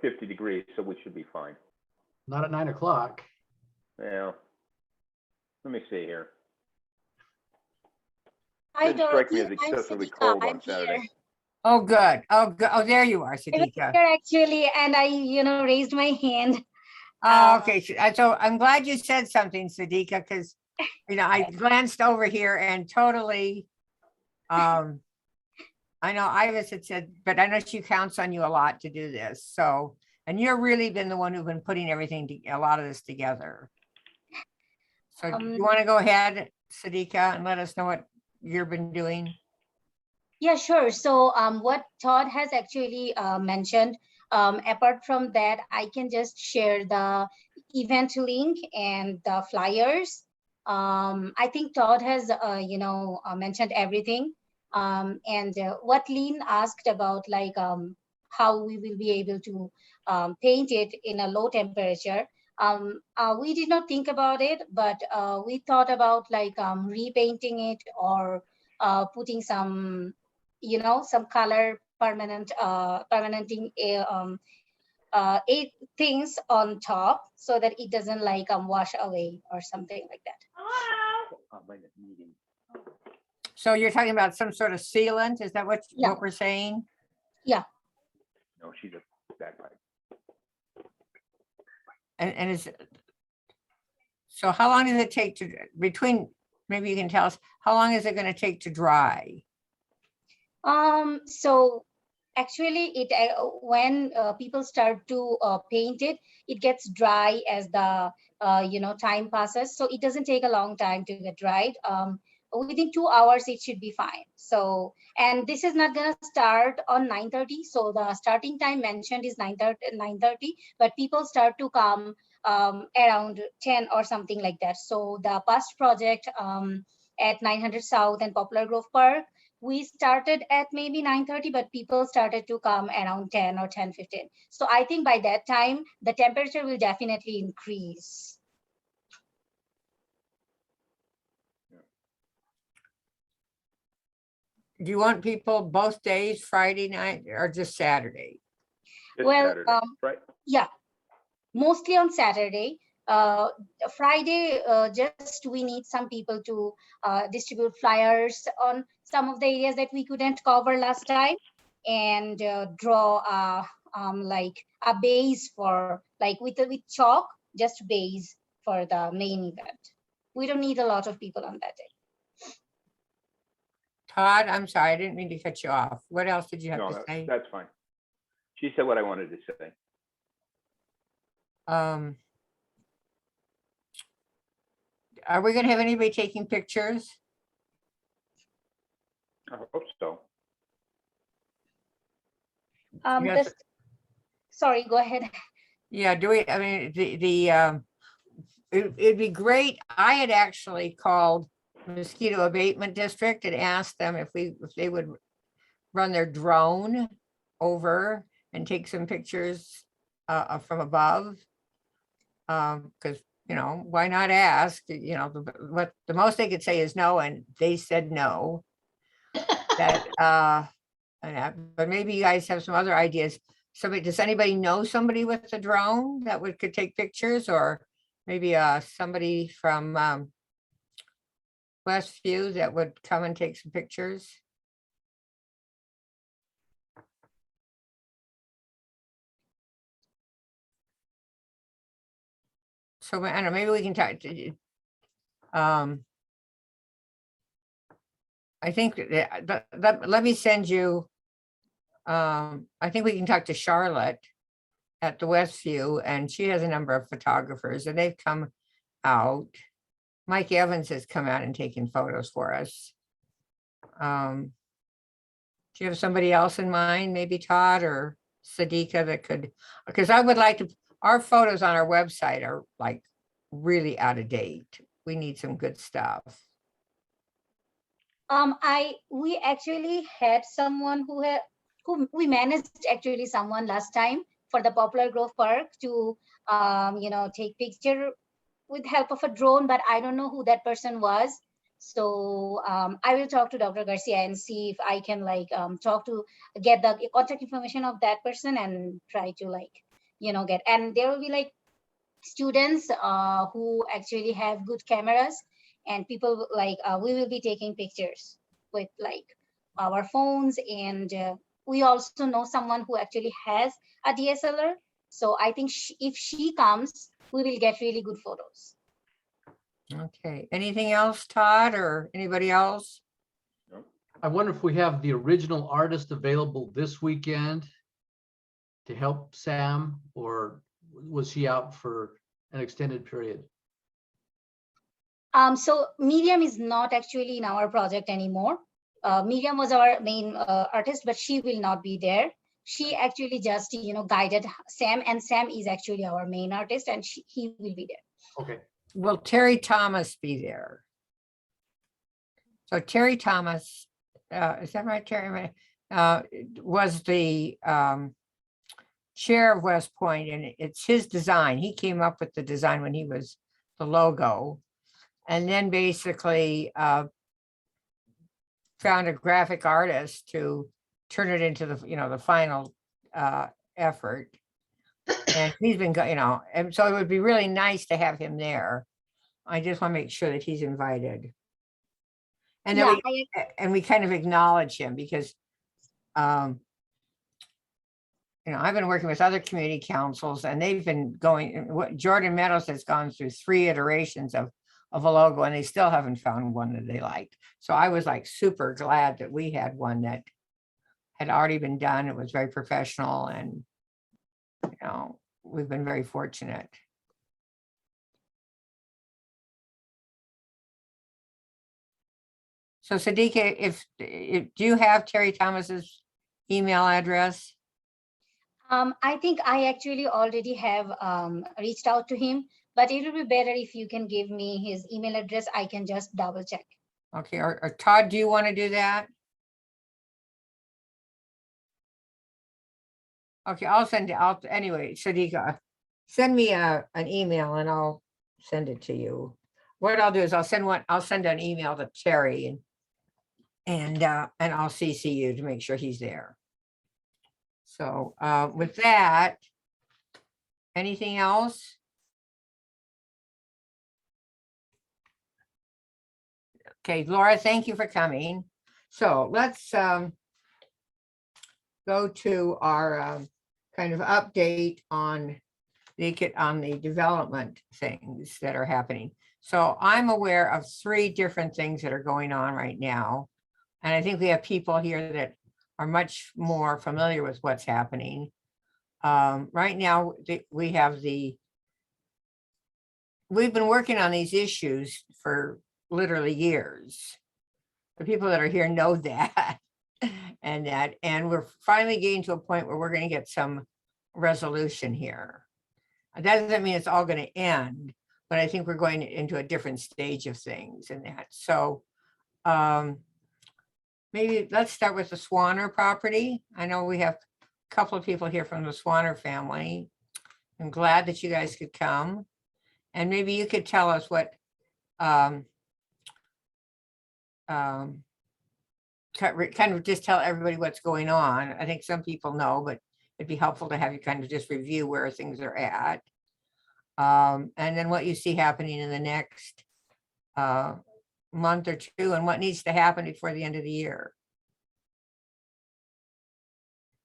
G: 50 degrees, so we should be fine.
E: Not at 9 o'clock.
G: Yeah. Let me see here.
I: Hi,
G: Didn't strike me as
I: Dorothy. I'm
G: excessively
I: Sadika.
G: cold on
I: I'm
G: Saturday.
I: here.
A: Oh, good. Oh, good. Oh, there you are,
I: I was
A: Sadika.
I: here actually, and I, raised my hand.
A: Oh, okay. So I'm glad you said something, Sadika, because, I glanced over here and totally, I know Ivis had said, but I know she counts on you a lot to do this. So, and you've really been the one who's been putting a lot of this together. So you want to go ahead, Sadika, and let us know what you've been doing?
I: Yeah, sure. So what Todd has actually mentioned, apart from that, I can just share the event link and the flyers. I think Todd has, mentioned everything. And what Lynn asked about, like how we will be able to paint it in a low temperature. We did not think about it, but we thought about like repainting it or putting some, some color permanenting eight things on top so that it doesn't like wash away or something like that.
A: So you're talking about some sort of sealant? Is that what
I: Yeah.
A: we're saying?
G: No, she's a bagpipe.
A: And is, so how long does it take to, maybe you can tell us, how long is it going to take to dry?
I: So actually it when people start to paint it, it gets dry as the time passes, so it doesn't take a long time to get dried. Within 2 hours it should be fine. So, and this is not going to start on 9:30, so the starting time mentioned is 9:30, but people start to come around 10 or something like that. So the past project at 900 South and Poplar Grove Park, we started at maybe 9:30, but people started to come around 10 or 10:15. So I think by that time, the temperature will definitely increase.
A: Do you want people both days, Friday night or just Saturday?
G: This
I: Well,
G: Saturday, right?
I: Yeah, mostly on Saturday. Friday, just we need some people to distribute flyers on some of the areas that we couldn't cover last time, and draw like a base for, like with chalk, just base for the main event. We don't need a lot of people on that day.
A: Todd, I'm sorry, I didn't mean to cut you off. What else did you have
G: No,
A: to say?
G: that's fine. She said what I wanted to say.
A: Are we gonna have anybody taking pictures?
G: I hope so.
A: Yes.
I: Sorry, go ahead.
A: Yeah, I mean, it'd be great. I had actually called Mosquito Abatement District and asked them if they would run their drone over and take some pictures from above. Because, why not ask? What the most they could say is no, and they said no. But maybe you guys have some other ideas. Does anybody know somebody with a drone that could take pictures, or maybe somebody from Westview that would come and take some pictures? So I don't know, maybe we can talk. I think let me send you. I think we can talk to Charlotte at the Westview, and she has a number of photographers, and they've come out. Mike Evans has come out and taken photos for us. Do you have somebody else in mind, maybe Todd or Sadika, that could, because I would like to, our photos on our website are like really out of date. We need some good stuff.
I: We actually had someone who we managed actually someone last time for the Poplar Grove Park to take picture with help of a drone, but I don't know who that person was. So I will talk to Dr. Garcia and see if I can get the contact information of that person and try to get, and there will be students who actually have good cameras, and people we will be taking pictures with our phones, and we also know someone who actually has a DSLR. So I think if she comes, we will get really good photos.
A: Okay, anything else, Todd, or anybody else?
E: I wonder if we have the original artist available this weekend to help Sam, or was she out for an extended period?
I: So Miriam is not actually in our project anymore. Miriam was our main artist, but she will not be there. she actually just, guided Sam, and Sam is actually our main artist, and he will be there.
E: Okay,
A: Will Terry Thomas be there? So Terry Thomas, is that right, Terry? Was the chair of Westpointe, and it's his design. He came up with the design when he was the logo. And then basically found a graphic artist to turn it into the final effort. And he's been, and so it would be really nice to have him there. I just want to make sure that he's invited. And then we kind of acknowledge him because, I've been working with other community councils and they've been Jordan Meadows has gone through 3 iterations of a logo and they still haven't found one that they liked. So I was like super glad that we had one that had already been done. It was very professional and, we've been very fortunate. So Sadiqa, if do you have Terry Thomas's email address?
I: I think I actually already have reached out to him, but it would be better if you can give me his email address. I can just double check.
A: Okay, or Todd, do you want to do that? Okay, anyway, Sadiqa, send me an email and I'll send it to you. What I'll do is I'll send an email to Terry and I'll CC you to make sure he's there. So with that, anything else? Okay, Laura, thank you for coming. So let's go to our kind of update on the development things that are happening. So I'm aware of 3 different things that are going on right now. And I think we have people here that are much more familiar with what's happening. Right now, we've been working on these issues for literally years. The people that are here know that. And we're finally getting to a point where we're going to get some resolution here. That doesn't mean it's all going to end, but I think we're going into a different stage of things and that. So maybe let's start with the Swanner property. I know we have a couple of people here from the Swanner family. I'm glad that you guys could come. And maybe you could tell us what kind of just tell everybody what's going on. I think some people know, but it'd be helpful to have you kind of just review where things are at. And then what you see happening in the next month or 2 and what needs to happen before the end of the year.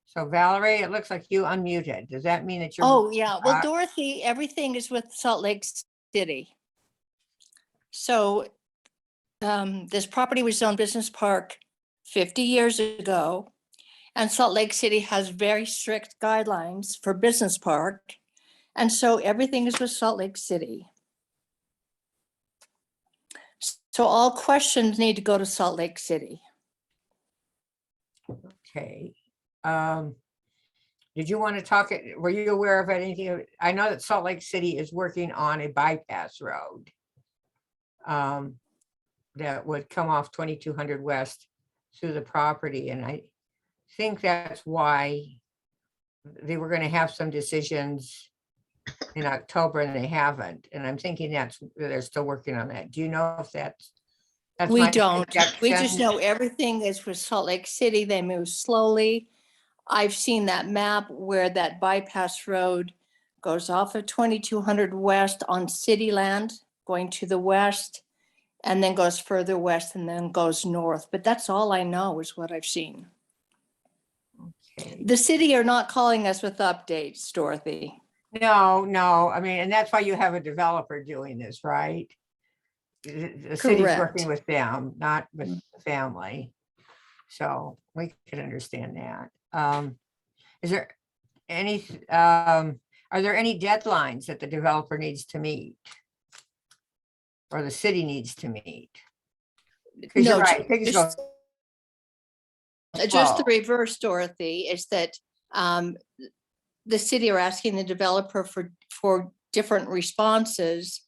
A: So Valerie, it looks like you unmuted. Does that mean that you're?
J: Oh, yeah. Well, Dorothy, everything is with Salt Lake City. So this property was zoned business park 50 years ago. And Salt Lake City has very strict guidelines for business park. And so everything is with Salt Lake City. So all questions need to go to Salt Lake City.
A: Okay. Did you want to talk, were you aware of anything? I know that Salt Lake City is working on a bypass road that would come off 2200 West through the property. And I think that's why they were going to have some decisions in October and they haven't. And I'm thinking they're still working on that. Do you know if that's
J: We
A: my
J: don't. We just
A: projection?
J: know everything is with Salt Lake City. They move slowly. I've seen that map where that bypass road goes off of 2200 West on city land, going to the west, and then goes further west and then goes north. But that's all I know is what I've seen.
A: Okay.
J: The city are not calling us with updates, Dorothy.
A: No, I mean, and that's why you have a developer doing this, right? The city's
J: Correct.
A: working with them, not with the family. So we can understand that. Is there any, are there any deadlines that the developer needs to meet? Or the city needs to meet? Because you're
J: No,
A: right, things go
J: just the
A: slow.
J: reverse, Dorothy, is that the city are asking the developer for different responses,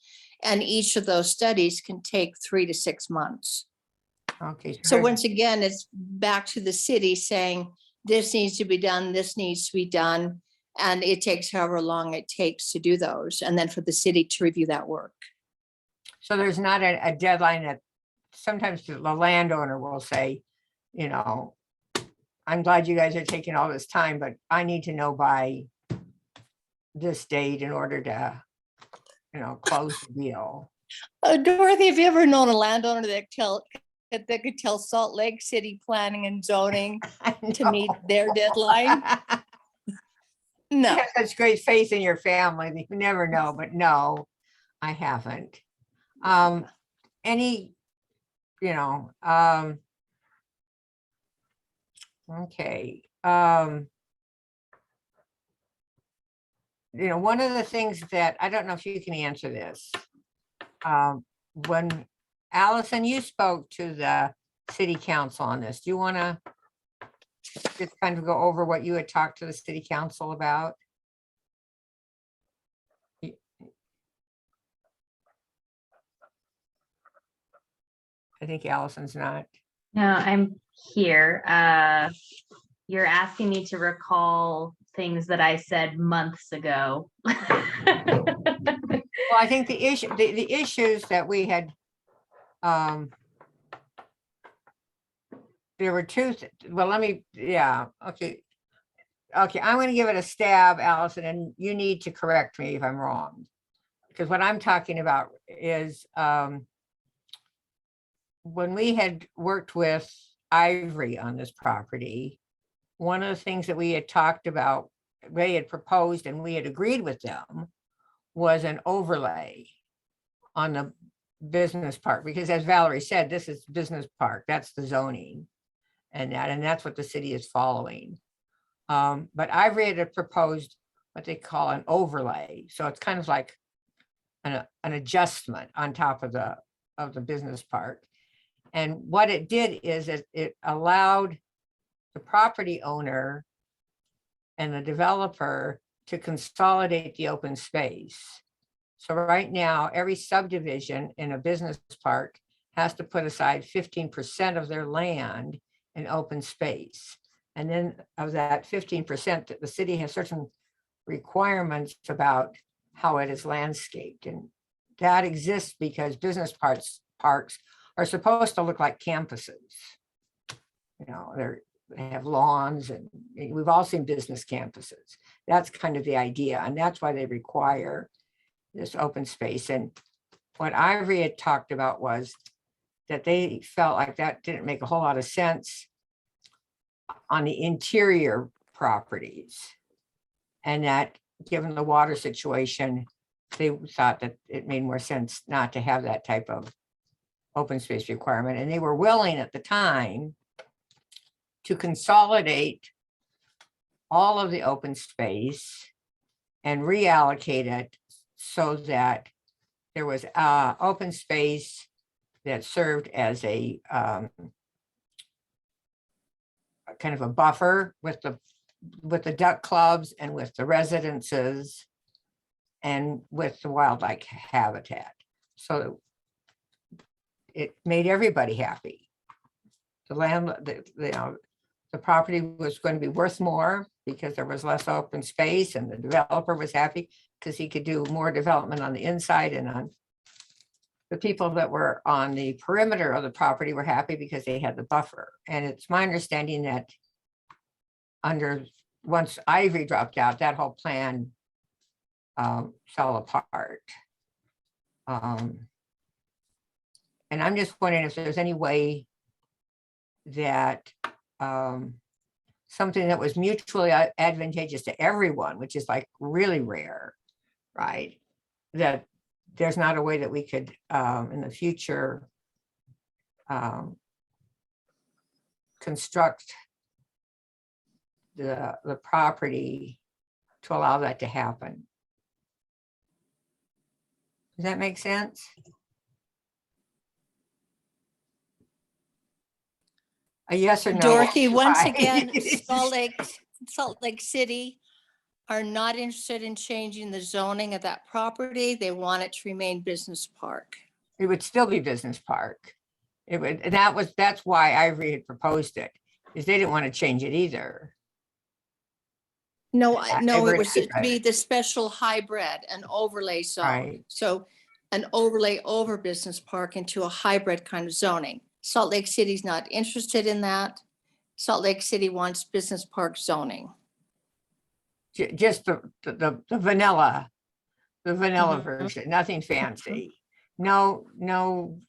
J: and each of those studies can take 3 to 6 months.
A: Okay.
J: So once again, it's back to the city saying, this needs to be done, this needs to be done, and it takes however long it takes to do those, and then for the city to review that work.
A: So there's not a deadline that sometimes the landowner will say, you know, I'm glad you guys are taking all this time, but I need to know by this date in order to, you know, close the deal.
J: Dorothy, have you ever known a landowner that could tell Salt Lake City Planning and Zoning to meet their deadline?
A: You
J: No.
A: have such great faith in your family that you never know, but no, I haven't. Any, you know, okay. You know, one of the things that, I don't know if you can answer this. When Allison, you spoke to the city council on this, do you want to just kind of go over what you had talked to the city council about? I think Allison's not.
B: No, I'm here. You're asking me to recall things that I said months ago.
A: Well, I think the issues that we had, there were two, well, let me, yeah, okay. Okay, I'm going to give it a stab, Allison, and you need to correct me if I'm wrong. Because what I'm talking about is when we had worked with Ivory on this property, one of the things that we had talked about, they had proposed and we had agreed with them, was an overlay on the business park, because as Valerie said, this is business park, that's the zoning. And that's what the city is following. But Ivory had proposed what they call an overlay. So it's kind of like an adjustment on top of the business park. And what it did is it allowed the property owner and the developer to consolidate the open space. So right now, every subdivision in a business park has to put aside 15% of their land in open space. And then of that 15%, the city has certain requirements about how it is landscaped. And that exists because business parks are supposed to look like campuses. You know, they have lawns, and we've all seen business campuses. That's kind of the idea. And that's why they require this open space. And what Ivory had talked about was that they felt like that didn't make a whole lot of sense on the interior properties. And that given the water situation, they thought that it made more sense not to have that type of open space requirement. And they were willing at the time to consolidate all of the open space and reallocate it so that there was open space that served as a kind of a buffer with the duck clubs and with the residences and with the wildlife habitat. So it made everybody happy. The property was going to be worth more because there was less open space, and the developer was happy because he could do more development on the inside, and on the people that were on the perimeter of the property were happy because they had the buffer. And it's my understanding that once Ivory dropped out, that whole plan fell apart. And I'm just wondering if there's any way that something that was mutually advantageous to everyone, which is like really rare, right? That there's not a way that we could in the future construct the property to allow that to happen. Does that make sense? A yes or no?
J: Dorothy, once
A: Right.
J: again, Salt Lake City are not interested in changing the zoning of that property. They want it to remain business park.
A: It would still be business park. It would, and that's why Ivory had proposed it, is they didn't want to change it either.
J: No, no, it
A: Ivory-
J: was to be the special hybrid, an overlay zone.
A: Right.
J: So an overlay over business park into a hybrid kind of zoning. Salt Lake City's not interested in that. Salt Lake City wants business park zoning.
A: Just the vanilla,
J: Mhm.
A: version, nothing fancy. No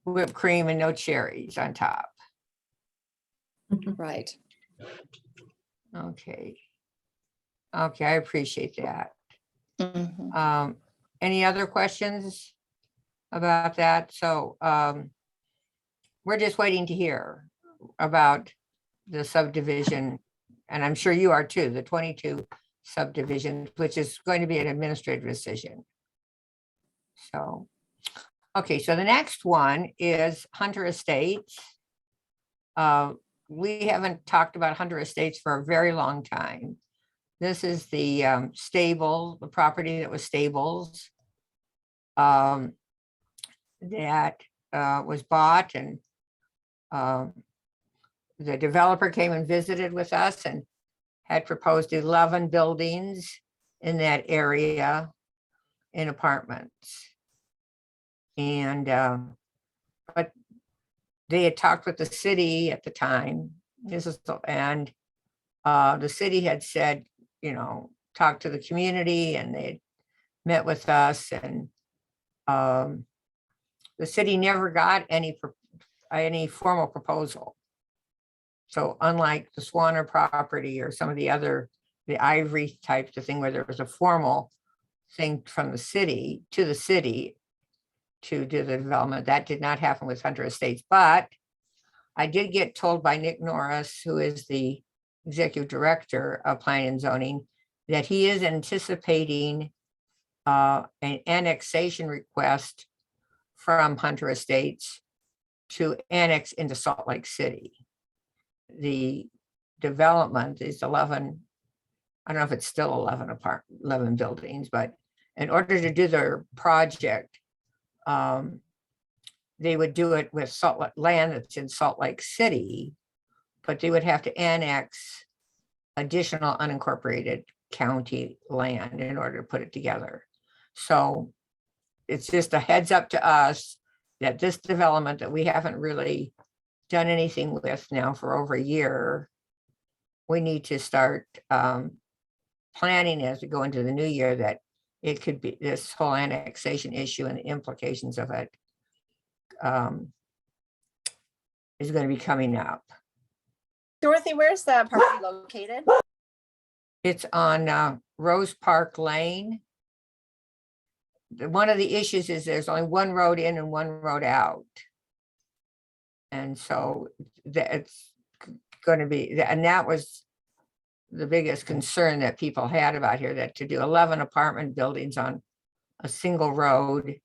A: whipped cream and no cherries on top.
J: Right.
A: Okay. Okay, I appreciate that.
J: Mhm.
A: Any other questions about that? So, we're just waiting to hear about the subdivision, and I'm sure you are too, the 22 subdivision, which is going to be an administrative decision. So, okay, so the next one is Hunter Estates. We haven't talked about Hunter Estates for a very long time. This is the stable, the property that was stables. That was bought, and the developer came and visited with us and had proposed 11 buildings in that area in apartments. And but they had talked with the city at the time. And the city had said, talk to the community, and they met with us, and the city never got any formal proposal. So unlike the Swanner property or some of the Ivory types of thing where there was a formal thing from the city to do the development, that did not happen with Hunter Estates. But I did get told by Nick Norris, who is the executive director of planning and zoning, that he is anticipating an annexation request from Hunter Estates to annex into Salt Lake City. The development is 11, I don't know if it's still 11 buildings, but in order to do their project, they would do it with land that's in Salt Lake City, but they would have to annex additional unincorporated county land in order to put it together. So it's just a heads up to us that this development that we haven't really done anything with now for over a year, we need to start planning as we go into the new year, that it could be this whole annexation issue and the implications of it is going to be coming up.
K: Dorothy, where's the property located?
A: It's on Rose Park Lane. One of the issues is there's only one road in and one road out. And so that's going to be, and that was the biggest concern that people had about here, that to do 11 apartment buildings on a single road,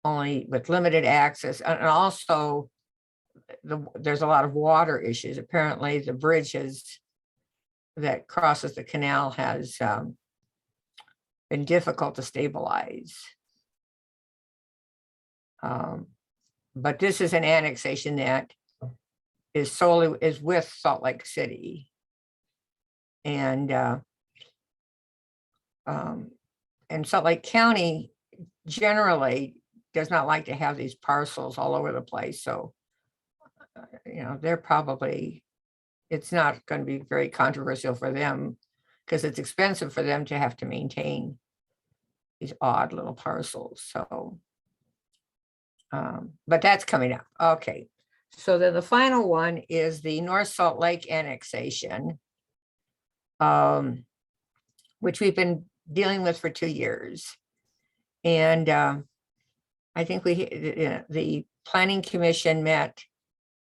A: only with limited access, and also there's a lot of water issues. Apparently the bridges that crosses the canal has been difficult to stabilize. But this is an annexation that is with Salt Lake City. And Salt Lake County generally does not like to have these parcels all over the place. So, they're probably, it's not going to be very controversial for them, because it's expensive for them to have to maintain these odd little parcels. So, but that's coming up. Okay. So then the final one is the North Salt Lake annexation, which we've been dealing with for 2 years. And I think the Planning Commission met.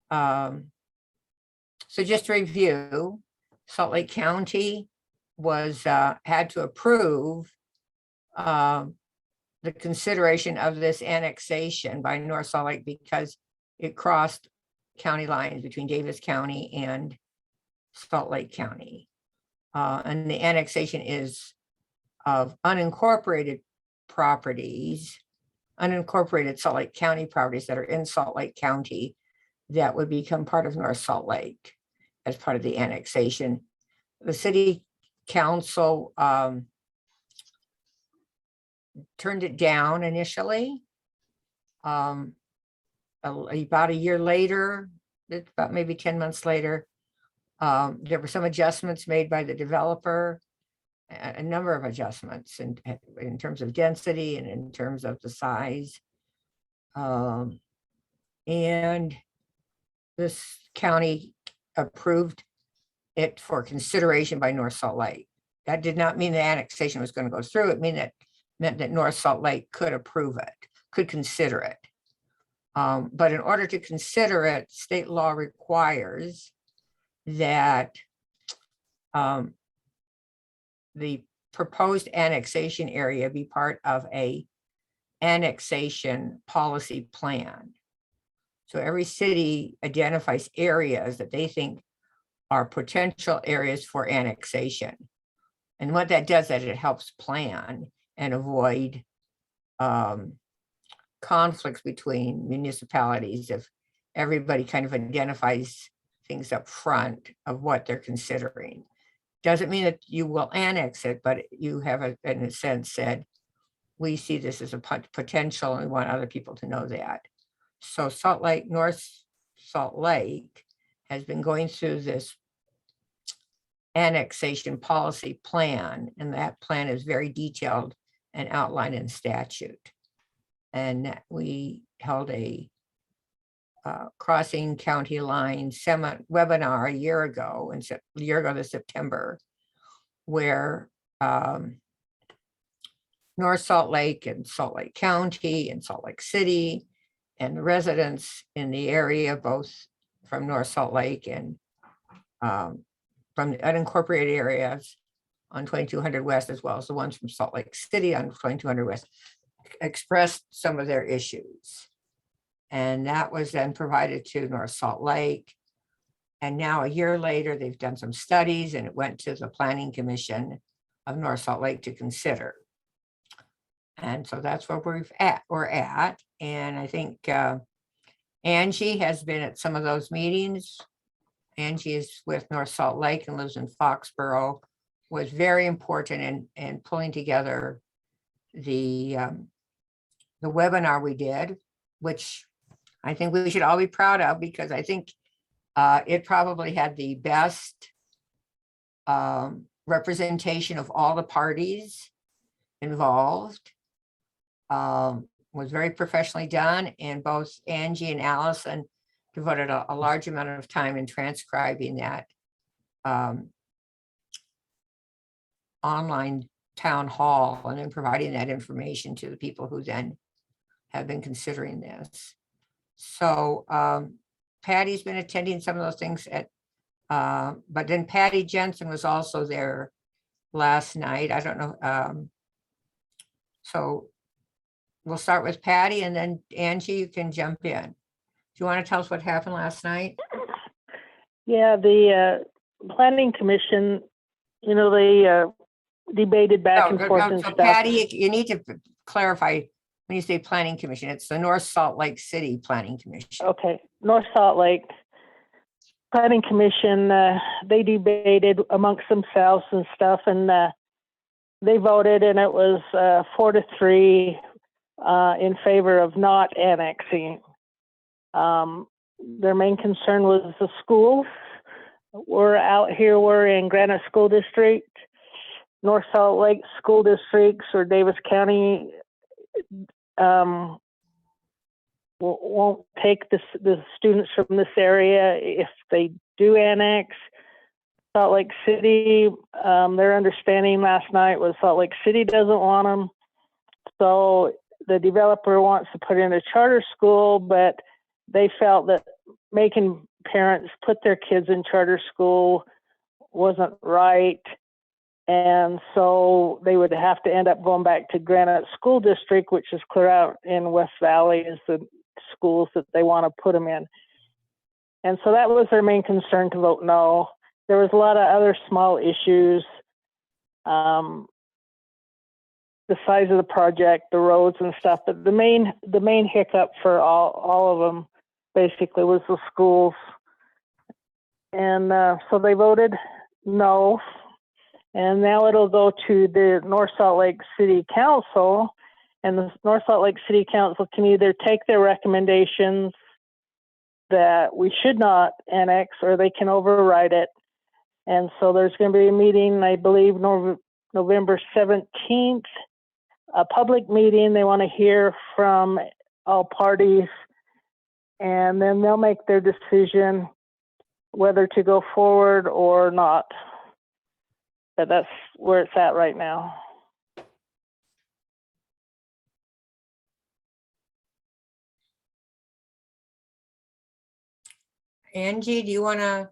A: So just to review, Salt Lake County had to approve the consideration of this annexation by North Salt Lake because it crossed county lines between Davis County and Salt Lake County. and the annexation is of unincorporated properties, unincorporated Salt Lake County properties that are in Salt Lake County that would become part of North Salt Lake as part of the annexation. The city council turned it down initially. About a year later, about maybe 10 months later, there were some adjustments made by the developer, a number of adjustments in terms of density and in terms of the size. And this county approved it for consideration by North Salt Lake. That did not mean the annexation was going to go through. It meant that North Salt Lake could approve it, could consider it. But in order to consider it, state law requires that the proposed annexation area be part of a annexation policy plan. So every city identifies areas that they think are potential areas for annexation. And what that does is it helps plan and avoid conflicts between municipalities if everybody kind of identifies things up front of what they're considering. Doesn't mean that you will annex it, but you have, in a sense, said, we see this as a potential and we want other people to know that. So Salt Lake, North Salt Lake has been going through this annexation policy plan, and that plan is very detailed and outlined in statute. And we held a crossing county line webinar a year ago, this September, where North Salt Lake and Salt Lake County and Salt Lake City and the residents in the area, both from North Salt Lake and from the unincorporated areas on 2200 West, as well as the ones from Salt Lake City on 2200 West, expressed some of their issues. And that was then provided to North Salt Lake. And now a year later, they've done some studies and it went to the Planning Commission of North Salt Lake to consider. And so that's where we're at. And I think Angie has been at some of those meetings. Angie is with North Salt Lake and lives in Foxborough, was very important in pulling together the webinar we did, which I think we should all be proud of, because I think it probably had the best representation of all the parties involved. Was very professionally done, and both Angie and Allison devoted a large amount of time in transcribing that online town hall and then providing that information to the people who then have been considering this. So Patty's been attending some of those things but then Patty Jensen was also there last night. I don't know. So we'll start with Patty, and then Angie, you can jump in. Do you want to tell us what happened last night?
L: Yeah, the Planning Commission, they debated back and forth and
A: so
L: stuff.
A: Patty, you need to clarify when you say Planning Commission, it's the North Salt Lake City Planning Commission.
L: Okay, North Salt Lake Planning Commission, they debated amongst themselves and stuff, and they voted, and it was 4-3 in favor of not annexing. Their main concern was the schools. We're in Granite School District, North Salt Lake School Districts, or Davis County won't take the students from this area if they do annex. Salt Lake City, their understanding last night was Salt Lake City doesn't want them. So the developer wants to put in a charter school, but they felt that making parents put their kids in charter school wasn't right. And so they would have to end up going back to Granite School District, which is clear out in West Valley, is the schools that they want to put them in. And so that was their main concern, to vote no. there was a lot of other small issues. The size of the project, the roads and stuff, but the main hiccup for all of them basically was the schools. And so they voted no. And now it'll go to the North Salt Lake City Council, and the North Salt Lake City Council can either take their recommendations that we should not annex, or they can override it. And so there's going to be a meeting, I believe, November 17th, a public meeting. They want to hear from all parties, and then they'll make their decision whether to go forward or not. But that's where it's at right now.
A: Angie, do you want to?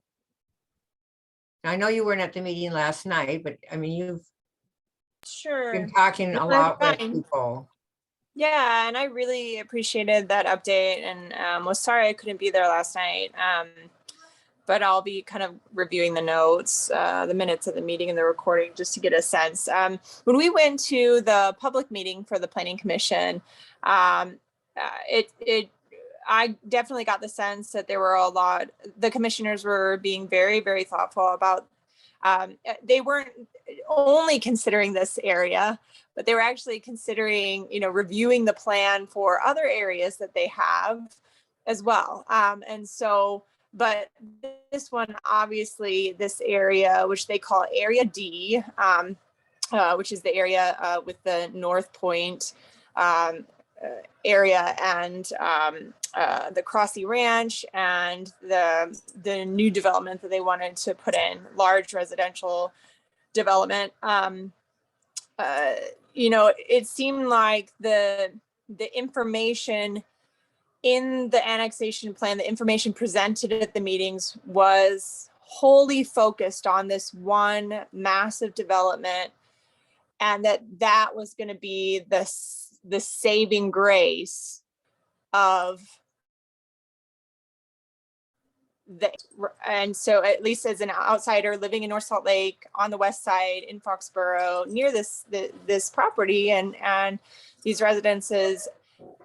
A: I know you weren't at the meeting last night, but I mean, you've
K: Sure.
A: been talking
K: No,
A: a
K: that's
A: lot with
K: fine.
A: people.
K: Yeah, and I really appreciated that update, and was sorry I couldn't be there last night. But I'll be kind of reviewing the notes, the minutes of the meeting and the recording, just to get a sense. When we went to the public meeting for the Planning Commission, I definitely got the sense that there were the commissioners were being very, very thoughtful about, they weren't only considering this area, but they were actually considering, reviewing the plan for other areas that they have as well. And so, but this one, obviously, this area, which they call Area D, which is the area with the North Point area and the Crossy Ranch and the new development that they wanted to put in, large residential development. It seemed like the information in the annexation plan, the information presented at the meetings was wholly focused on this one massive development, and that was going to be the saving grace of and so, at least as an outsider living in North Salt Lake on the west side in Foxborough, near this property and these residences,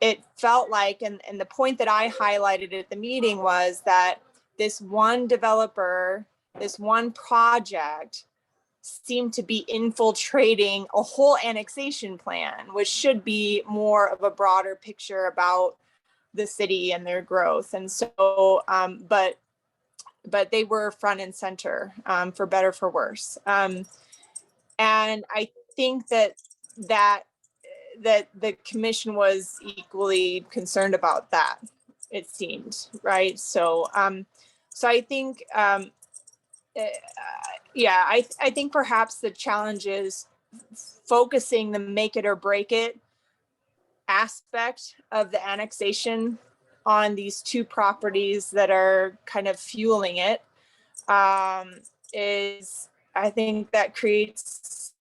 K: it felt like, and the point that I highlighted at the meeting was that this one developer, this one project seemed to be infiltrating a whole annexation plan, which should be more of a broader picture about the city and their growth. And so, but they were front and center, for better, for worse. And I think that the commission was equally concerned about that, it seemed, right? So, so I think, yeah, I think perhaps the challenge is focusing the make it or break it aspect of the annexation on these two properties that are kind of fueling it, is, I think that creates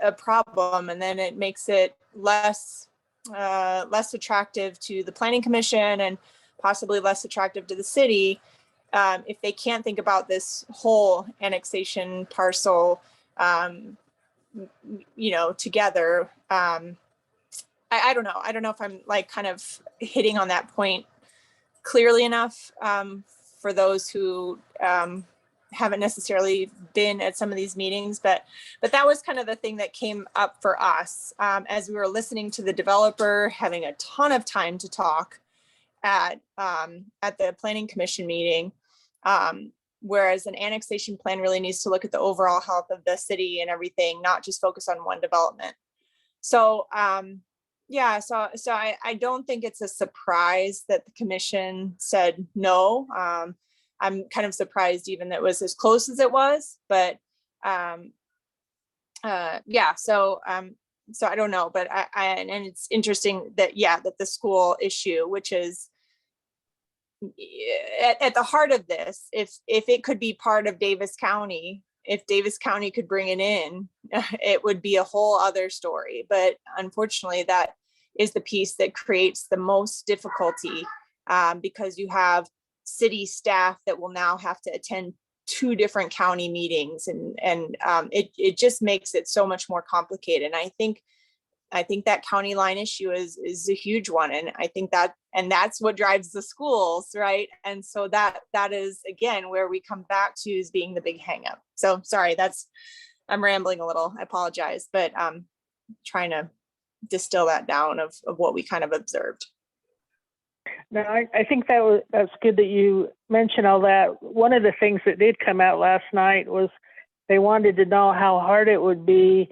K: a problem, and then it makes it less attractive to the Planning Commission and possibly less attractive to the city, if they can't think about this whole annexation parcel, together. I don't know. I don't know if I'm like kind of hitting on that point clearly enough, for those who haven't necessarily been at some of these meetings, but that was kind of the thing that came up for us, as we were listening to the developer, having a ton of time to talk at the Planning Commission meeting. Whereas an annexation plan really needs to look at the overall health of the city and everything, not just focus on one development. So, yeah, so I don't think it's a surprise that the commission said no. I'm kind of surprised even that it was as close as it was, but yeah, so I don't know, but and it's interesting that, yeah, that the school issue, which is at the heart of this, if it could be part of Davis County, if Davis County could bring it in, it would be a whole other story. But unfortunately, that is the piece that creates the most difficulty, because you have city staff that will now have to attend two different county meetings, and it just makes it so much more complicated. And I think that county line issue is a huge one. And I think that's what drives the schools, right? And so that is, again, where we come back to is being the big hang up. So sorry, I'm rambling a little, I apologize, but trying to distill that down of what we kind of observed.
L: No, I think that's good that you mentioned all that. One of the things that did come out last night was they wanted to know how hard it would be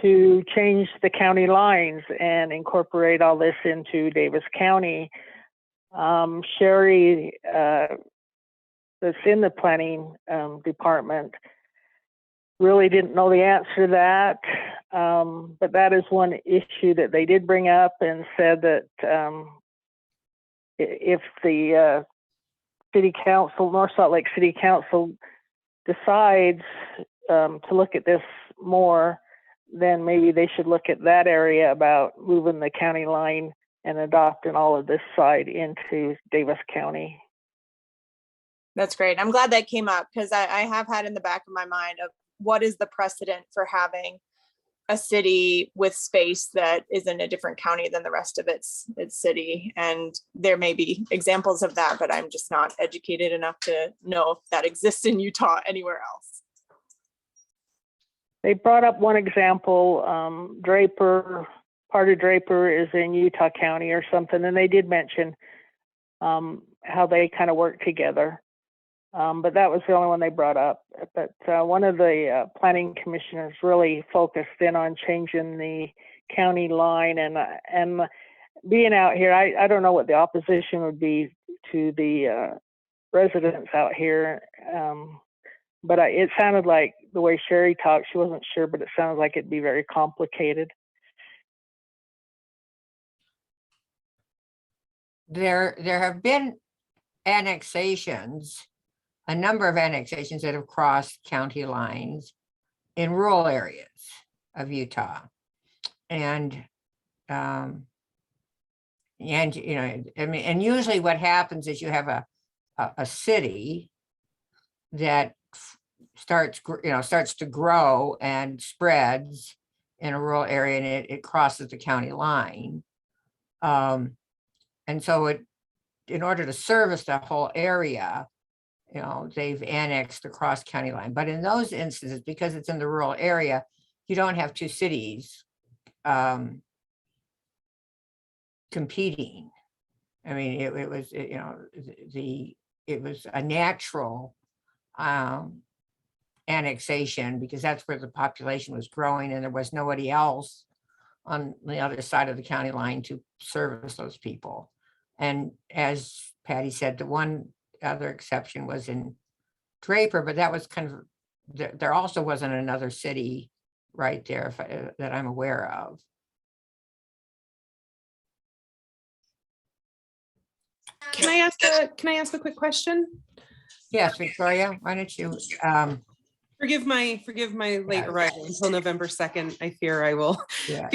L: to change the county lines and incorporate all this into Davis County. Sherry, that's in the planning department, really didn't know the answer to that. But that is one issue that they did bring up and said that if the city council, North Salt Lake City Council, decides to look at this more, then maybe they should look at that area about moving the county line and adopting all of this side into Davis County.
K: That's great. I'm glad that came up, because I have had in the back of my mind of what is the precedent for having a city with space that is in a different county than the rest of its city. And there may be examples of that, but I'm just not educated enough to know if that exists in Utah anywhere else.
L: They brought up one example, part of Draper is in Utah County or something, and they did mention how they kind of work together. But that was the only one they brought up. But one of the planning commissioners really focused in on changing the county line, and being out here, I don't know what the opposition would be to the residents out here. But it sounded like the way Sherry talked, she wasn't sure, but it sounded like it'd be very complicated.
A: There have been annexations, a number of annexations that have crossed county lines in rural areas of Utah. And you know, I mean, and usually what happens is you have a city that starts to grow and spreads in a rural area, and it crosses the county line. And so in order to service the whole area, you know, they've annexed the cross county line. But in those instances, because it's in the rural area, you don't have two cities competing. I mean, it was a natural annexation, because that's where the population was growing, and there was nobody else on the other side of the county line to service those people. And as Patty said, the one other exception was in Draper, but that was kind of, there also wasn't another city right there that I'm aware of.
M: Can I ask a quick question?
A: Yes, Victoria, why don't you?
M: Forgive my late arrival until November 2nd. I fear I will
A: Yeah.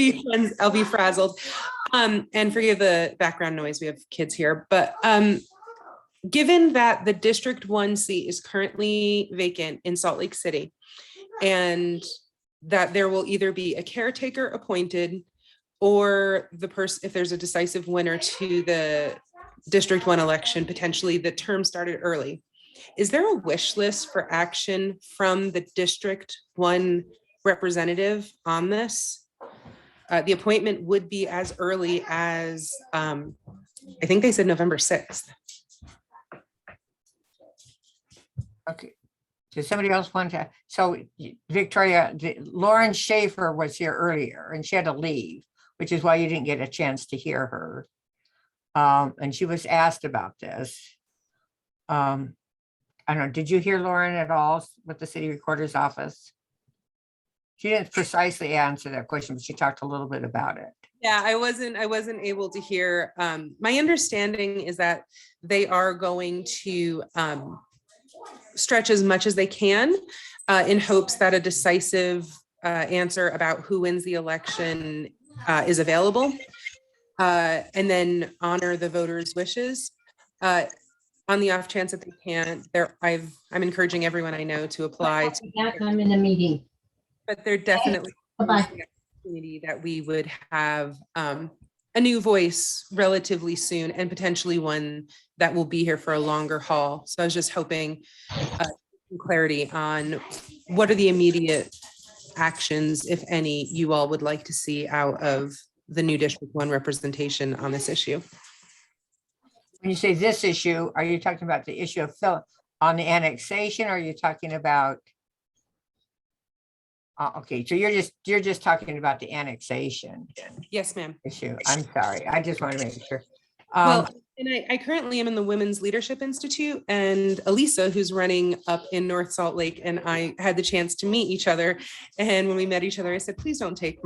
M: I'll be frazzled. And forgive the background noise. We have kids here, but given that the District 1 seat is currently vacant in Salt Lake City, and that there will either be a caretaker appointed, or the person, if there's a decisive winner to the District 1 election, potentially the term started early. Is there a wish list for action from the District 1 representative on this? The appointment would be as early as, I think they said November 6th.
A: Okay. Does somebody else want to? So Victoria, Lauren Schaefer was here earlier and she had to leave, which is why you didn't get a chance to hear her. And she was asked about this. I don't know, did you hear Lauren at all with the city recorder's office? She didn't precisely answer that question, but she talked a little bit about it.
M: Yeah, I wasn't able to hear. My understanding is that they are going to stretch as much as they can in hopes that a decisive answer about who wins the election is available, and then honor the voters' wishes. on the off chance that they can't, I'm encouraging everyone I know to apply.
H: I'm in a meeting.
M: But there definitely
H: Bye-bye.
M: is the opportunity that we would have a new voice relatively soon, and potentially one that will be here for a longer haul. So I was just hoping some clarity on what are the immediate actions, if any, you all would like to see out of the new District 1 representation on this issue.
A: When you say this issue, are you talking about the issue of on the annexation, or are you talking about? Okay, so you're just talking about the annexation
M: Yes, ma'am.
A: issue. I'm sorry. I just want to make sure.
M: Well, and I currently am in the Women's Leadership Institute, and Elisa, who's running up in North Salt Lake, and I had the chance to meet each other. And when we met each other, I said, please don't take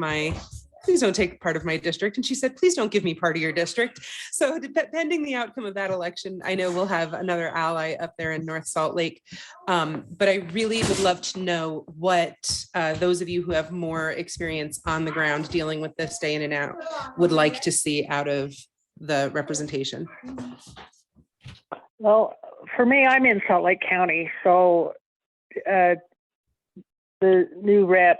M: part of my district. And she said, please don't give me part of your district. So pending the outcome of that election, I know we'll have another ally up there in North Salt Lake. But I really would love to know what those of you who have more experience on the ground dealing with this day in and out would like to see out of the representation.
L: Well, for me, I'm in Salt Lake County, so the new rep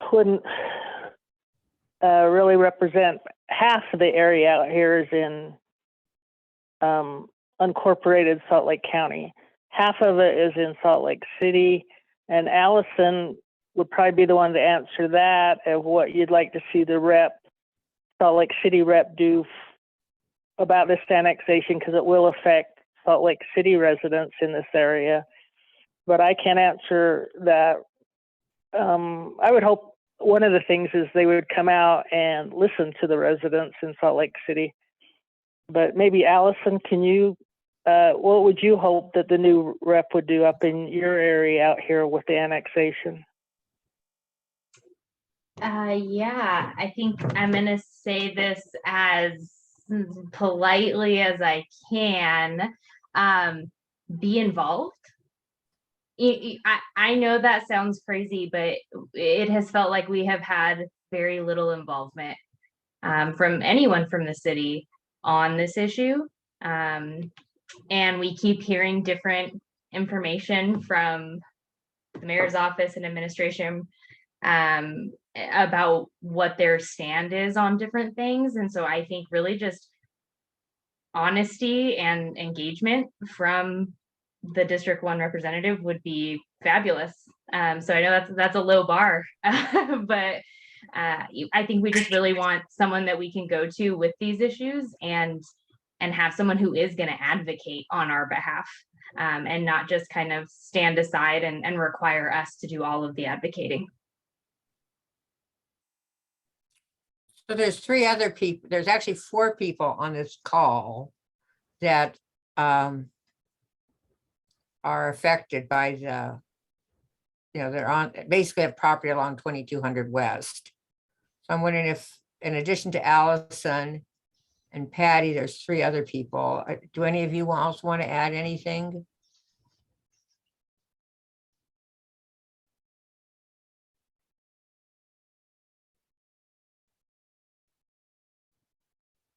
L: couldn't really represent half of the area out here is in unincorporated Salt Lake County. Half of it is in Salt Lake City, and Allison would probably be the one to answer that of what you'd like to see the Salt Lake City rep do about this annexation, because it will affect Salt Lake City residents in this area. But I can't answer that. I would hope one of the things is they would come out and listen to the residents in Salt Lake City. But maybe Allison, can you, what would you hope that the new rep would do up in your area out here with the annexation?
B: Yeah, I think I'm gonna say this as politely as I can. Be involved. I know that sounds crazy, but it has felt like we have had very little involvement from anyone from the city on this issue. And we keep hearing different information from the mayor's office and administration about what their stand is on different things. And so I think really just honesty and engagement from the District 1 representative would be fabulous. So I know that's a low bar, but I think we just really want someone that we can go to with these issues and have someone who is going to advocate on our behalf, and not just kind of stand aside and require us to do all of the advocating.
A: So there's 3 other people, there's actually 4 people on this call that are affected by they're on, basically have property along 2200 West. So I'm wondering if, in addition to Allison and Patty, there's 3 other people. Do any of you else want to add anything?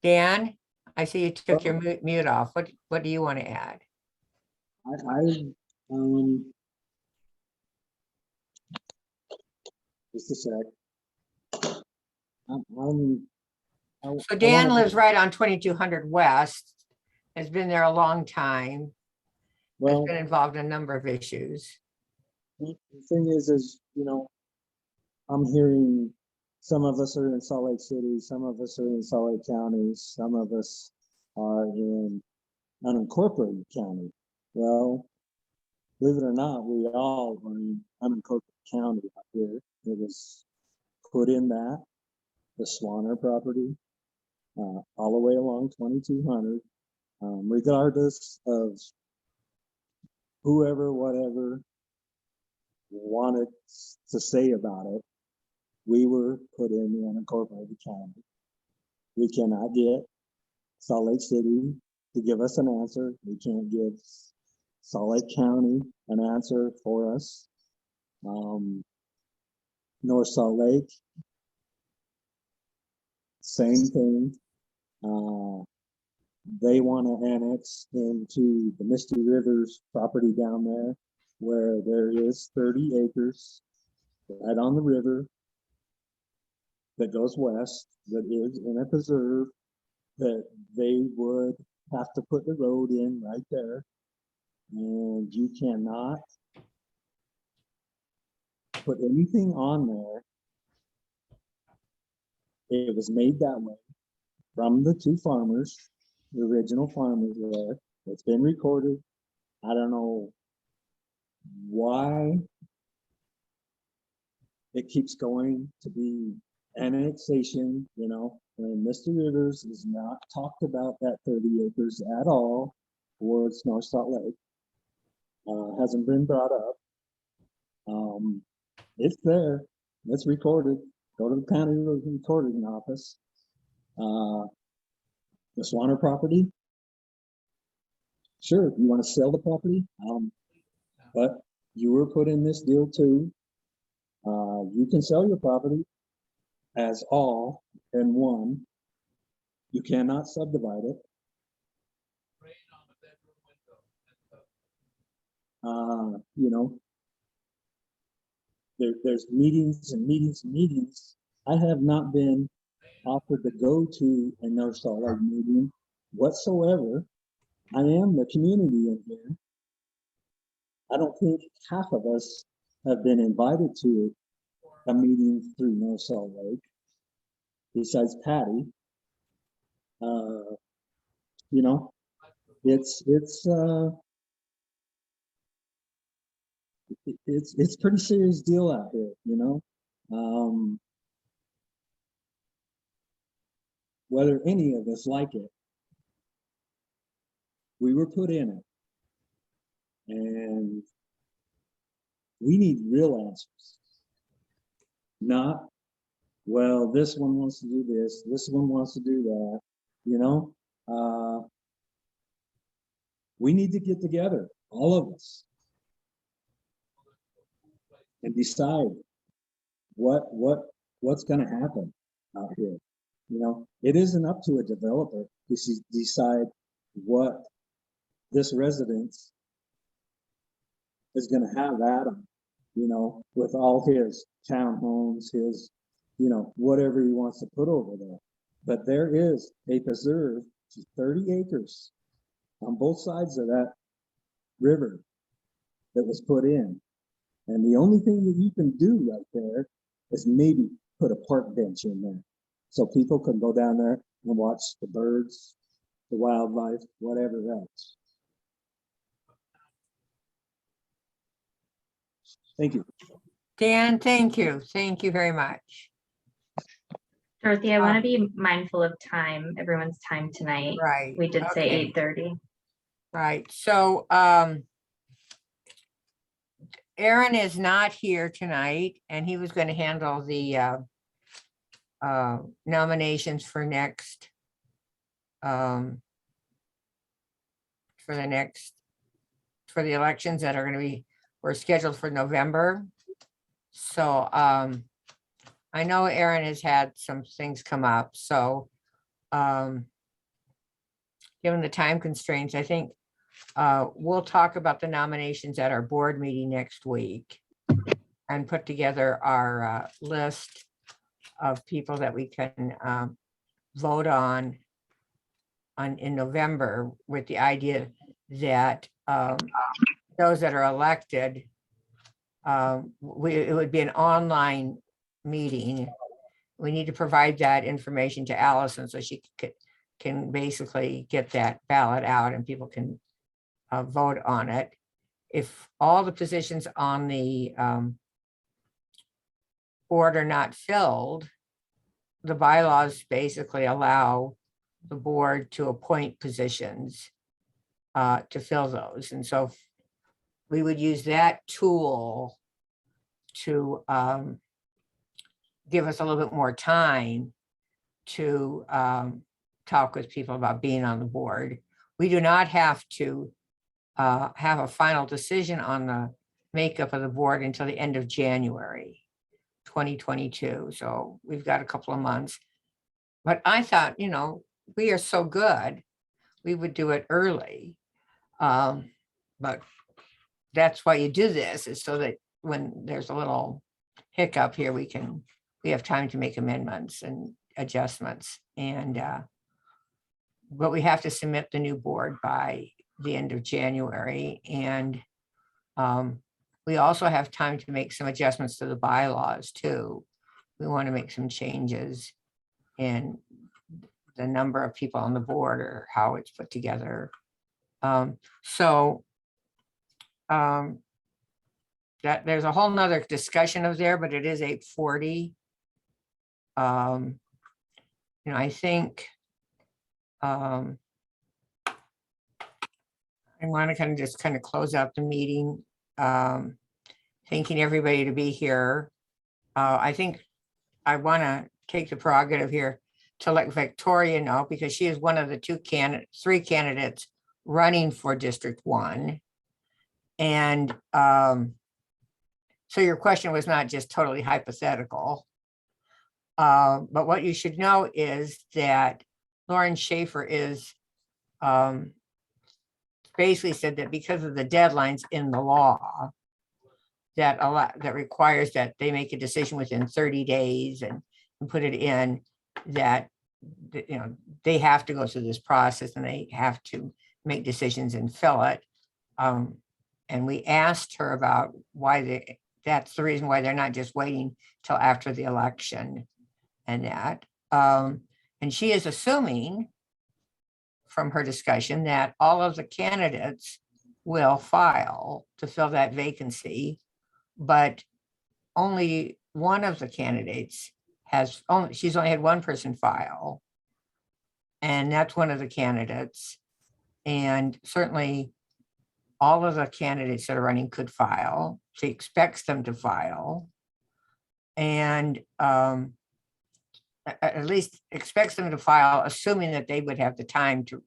A: Dan, I see you took your mute off. What do you want to add?
N: Just a sec.
A: So Dan lives right on 2200 West, has been there a long time, has been involved in a number of issues.
N: The thing is, I'm hearing some of us are in Salt Lake City, some of us are in Salt Lake County, some of us are in unincorporated county. Well, believe it or not, we all are in unincorporated county out here. It was put in that, the Swanner property, all the way along 2200, regardless of whoever, whatever wanted to say about it. We were put in the unincorporated county. We cannot get Salt Lake City to give us an answer. We can't give Salt Lake County an answer for us. North Salt Lake, same thing. they want to annex into the Misty Rivers property down there, where there is 30 acres right on the river that goes west, that is in a preserve, that they would have to put the road in right there. And you cannot put anything on there. It was made that way from the two farmers, the original farmers there. It's been recorded. I don't know why it keeps going to be annexation, you know, and Mr. Rivers is not talked about that 30 acres at all towards North Salt Lake. Hasn't been brought up. It's there. It's recorded. Go to the county recording office. The Swanner property. Sure, you want to sell the property, but you were put in this deal too. You can sell your property as all in one. You cannot subdivide it. You know, there's meetings and meetings and meetings. I have not been offered to go to a North Salt Lake meeting whatsoever. I am the community in here. I don't think half of us have been invited to a meeting through North Salt Lake, besides Patty. You know, it's pretty serious deal out here, you know. Whether any of us like it, we were put in it, and we need real answers. Not, well, this one wants to do this one wants to do that, you know. We need to get together, all of us, and decide what's going to happen out here. You know, it isn't up to a developer to decide what this residence is going to have at him, you know, with all his townhomes, his, you know, whatever he wants to put over there. But there is a preserve, 30 acres on both sides of that river that was put in. And the only thing that you can do right there is maybe put a park bench in there, so people can go down there and watch the birds, the wildlife, whatever else. Thank you.
A: Dan, thank you. Thank you very much.
B: Dorothy, I want to be mindful of time, everyone's time tonight.
A: Right.
B: We did say
A: Okay.
B: 8:30.
A: Right. So Aaron is not here tonight, and he was going to handle the nominations for next for the elections that are going to be, were scheduled for November. So I know Aaron has had some things come up, so given the time constraints, I think we'll talk about the nominations at our board meeting next week and put together our list of people that we can vote on in November, with the idea that those that are elected, it would be an online meeting. We need to provide that information to Allison so she can basically get that ballot out and people can vote on it. If all the positions on the board are not filled, the bylaws basically allow the board to appoint positions to fill those. And so we would use that tool to give us a little bit more time to talk with people about being on the board. We do not have to have a final decision on the makeup of the board until the end of January 2022. So we've got a couple of months. But I thought, you know, we are so good. we would do it early. But that's why you do this, is so that when there's a little hiccup here, we have time to make amendments and adjustments. And but we have to submit the new board by the end of January. And we also have time to make some adjustments to the bylaws too. We want to make some changes in the number of people on the board or how it's put together. That there's a whole nother discussion of there, but it is 8:40. I think I want to just close out the meeting, thanking everybody to be here. I think I want to take the prerogative here to let Victoria know, because she is one of the three candidates running for District 1. And so your question was not just totally hypothetical. But what you should know is that Lauren Schaefer is basically said that because of the deadlines in the law that requires that they make a decision within 30 days and put it in, that they have to go through this process and they have to make decisions and fill it. And we asked her about why that's the reason why they're not just waiting till after the election and that. And she is assuming from her discussion that all of the candidates will file to fill that vacancy, but only one of the candidates she's only had one person file, and that's one of the candidates. And certainly all of the candidates that are running could file. She expects them to file, and at least expects them to file, assuming that they would have the time to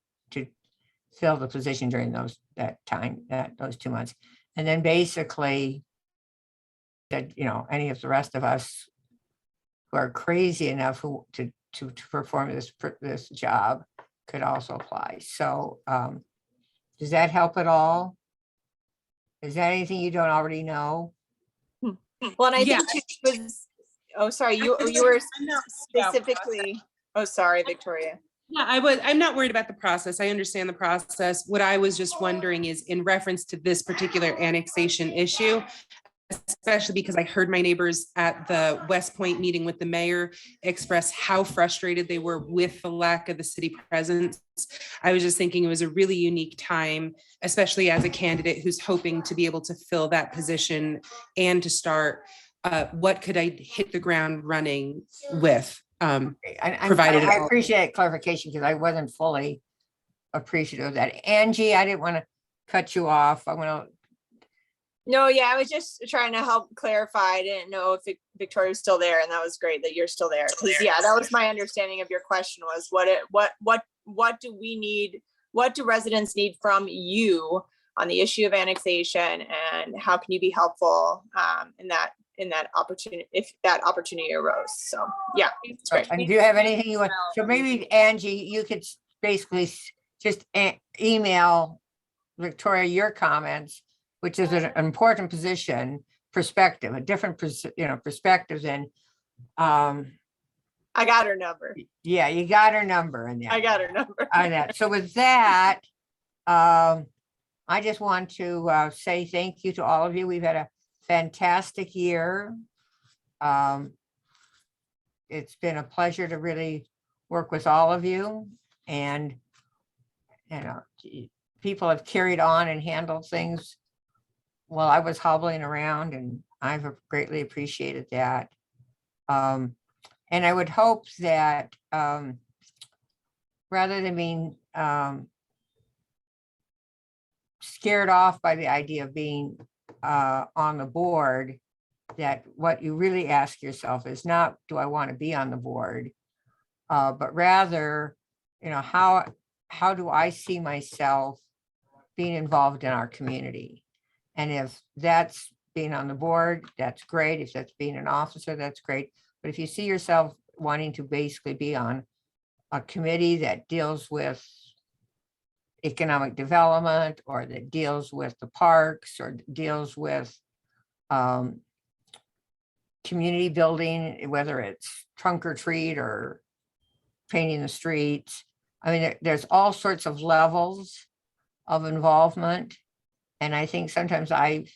A: fill the position during those 2 months. And then basically that, any of the rest of us who are crazy enough to perform this job could also apply. So does that help at all? Is that anything you don't already know?
K: Well, and I think too, was, oh, sorry, you were specifically, oh, sorry, Victoria.
M: Yeah, I'm not worried about the process. I understand the process. What I was just wondering is in reference to this particular annexation issue, especially because I heard my neighbors at the Westpointe meeting with the mayor express how frustrated they were with the lack of the city presence. I was just thinking it was a really unique time, especially as a candidate who's hoping to be able to fill that position and to start, what could I hit the ground running with? Provided
A: I appreciate clarification because I wasn't fully appreciative of that. Angie, I didn't want to cut you off. I want to.
K: No, yeah, I was just trying to help clarify. I didn't know if Victoria was still there, and that was great that you're still there. Because yeah, that was my understanding of your question was what do we need? What do residents need from you on the issue of annexation, and how can you be helpful in that opportunity if that opportunity arose? So yeah, it's great.
A: And do you have anything you want? So maybe Angie, you could basically just email Victoria your comments, which is an important perspective, a different perspective than.
K: I got her number.
A: Yeah, you got her number in there.
K: I got her number.
A: On that. So with that, I just want to say thank you to all of you. We've had a fantastic year. It's been a pleasure to really work with all of you, and people have carried on and handled things while I was hobbling around, and I've greatly appreciated that. And I would hope that rather than being scared off by the idea of being on the board, that what you really ask yourself is not, do I want to be on the board? But rather, how do I see myself being involved in our community? And if that's being on the board, that's great. If that's being an officer, that's great. But if you see yourself wanting to basically be on a committee that deals with economic development, or that deals with the parks, or deals with community building, whether it's trunk or treat or painting the streets. I mean, there's all sorts of levels of involvement. And I think sometimes I've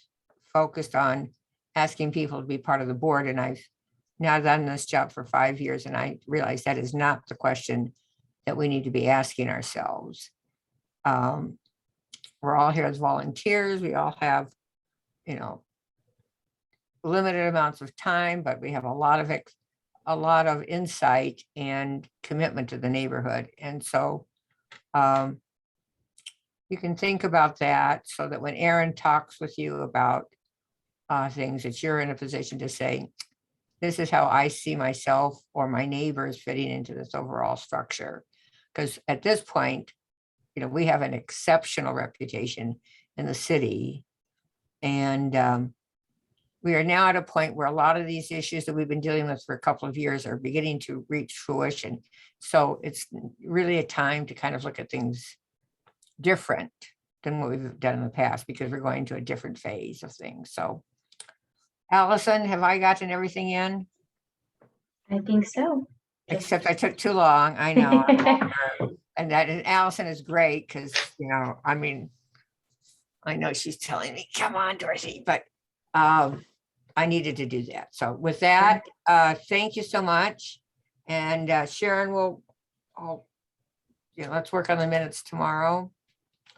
A: focused on asking people to be part of the board, and I've now done this job for 5 years, and I realize that is not the question that we need to be asking ourselves. We're all here as volunteers. We all have, you know, limited amounts of time, but we have a lot of insight and commitment to the neighborhood. And so you can think about that, so that when Aaron talks with you about things, that you're in a position to say, this is how I see myself or my neighbors fitting into this overall structure. Because at this point, you know, we have an exceptional reputation in the city. And we are now at a point where a lot of these issues that we've been dealing with for a couple of years are beginning to reach fruition. So it's really a time to kind of look at things different than what we've done in the past, because we're going to a different phase of things. So Allison, have I gotten everything in?
B: I think so.
A: Except I took too long, I know. And Allison is great, because, you know, I mean, I know she's telling me, come on, Dorothy, but I needed to do that. So with that, thank you so much. And Sharon will, let's work on the minutes tomorrow.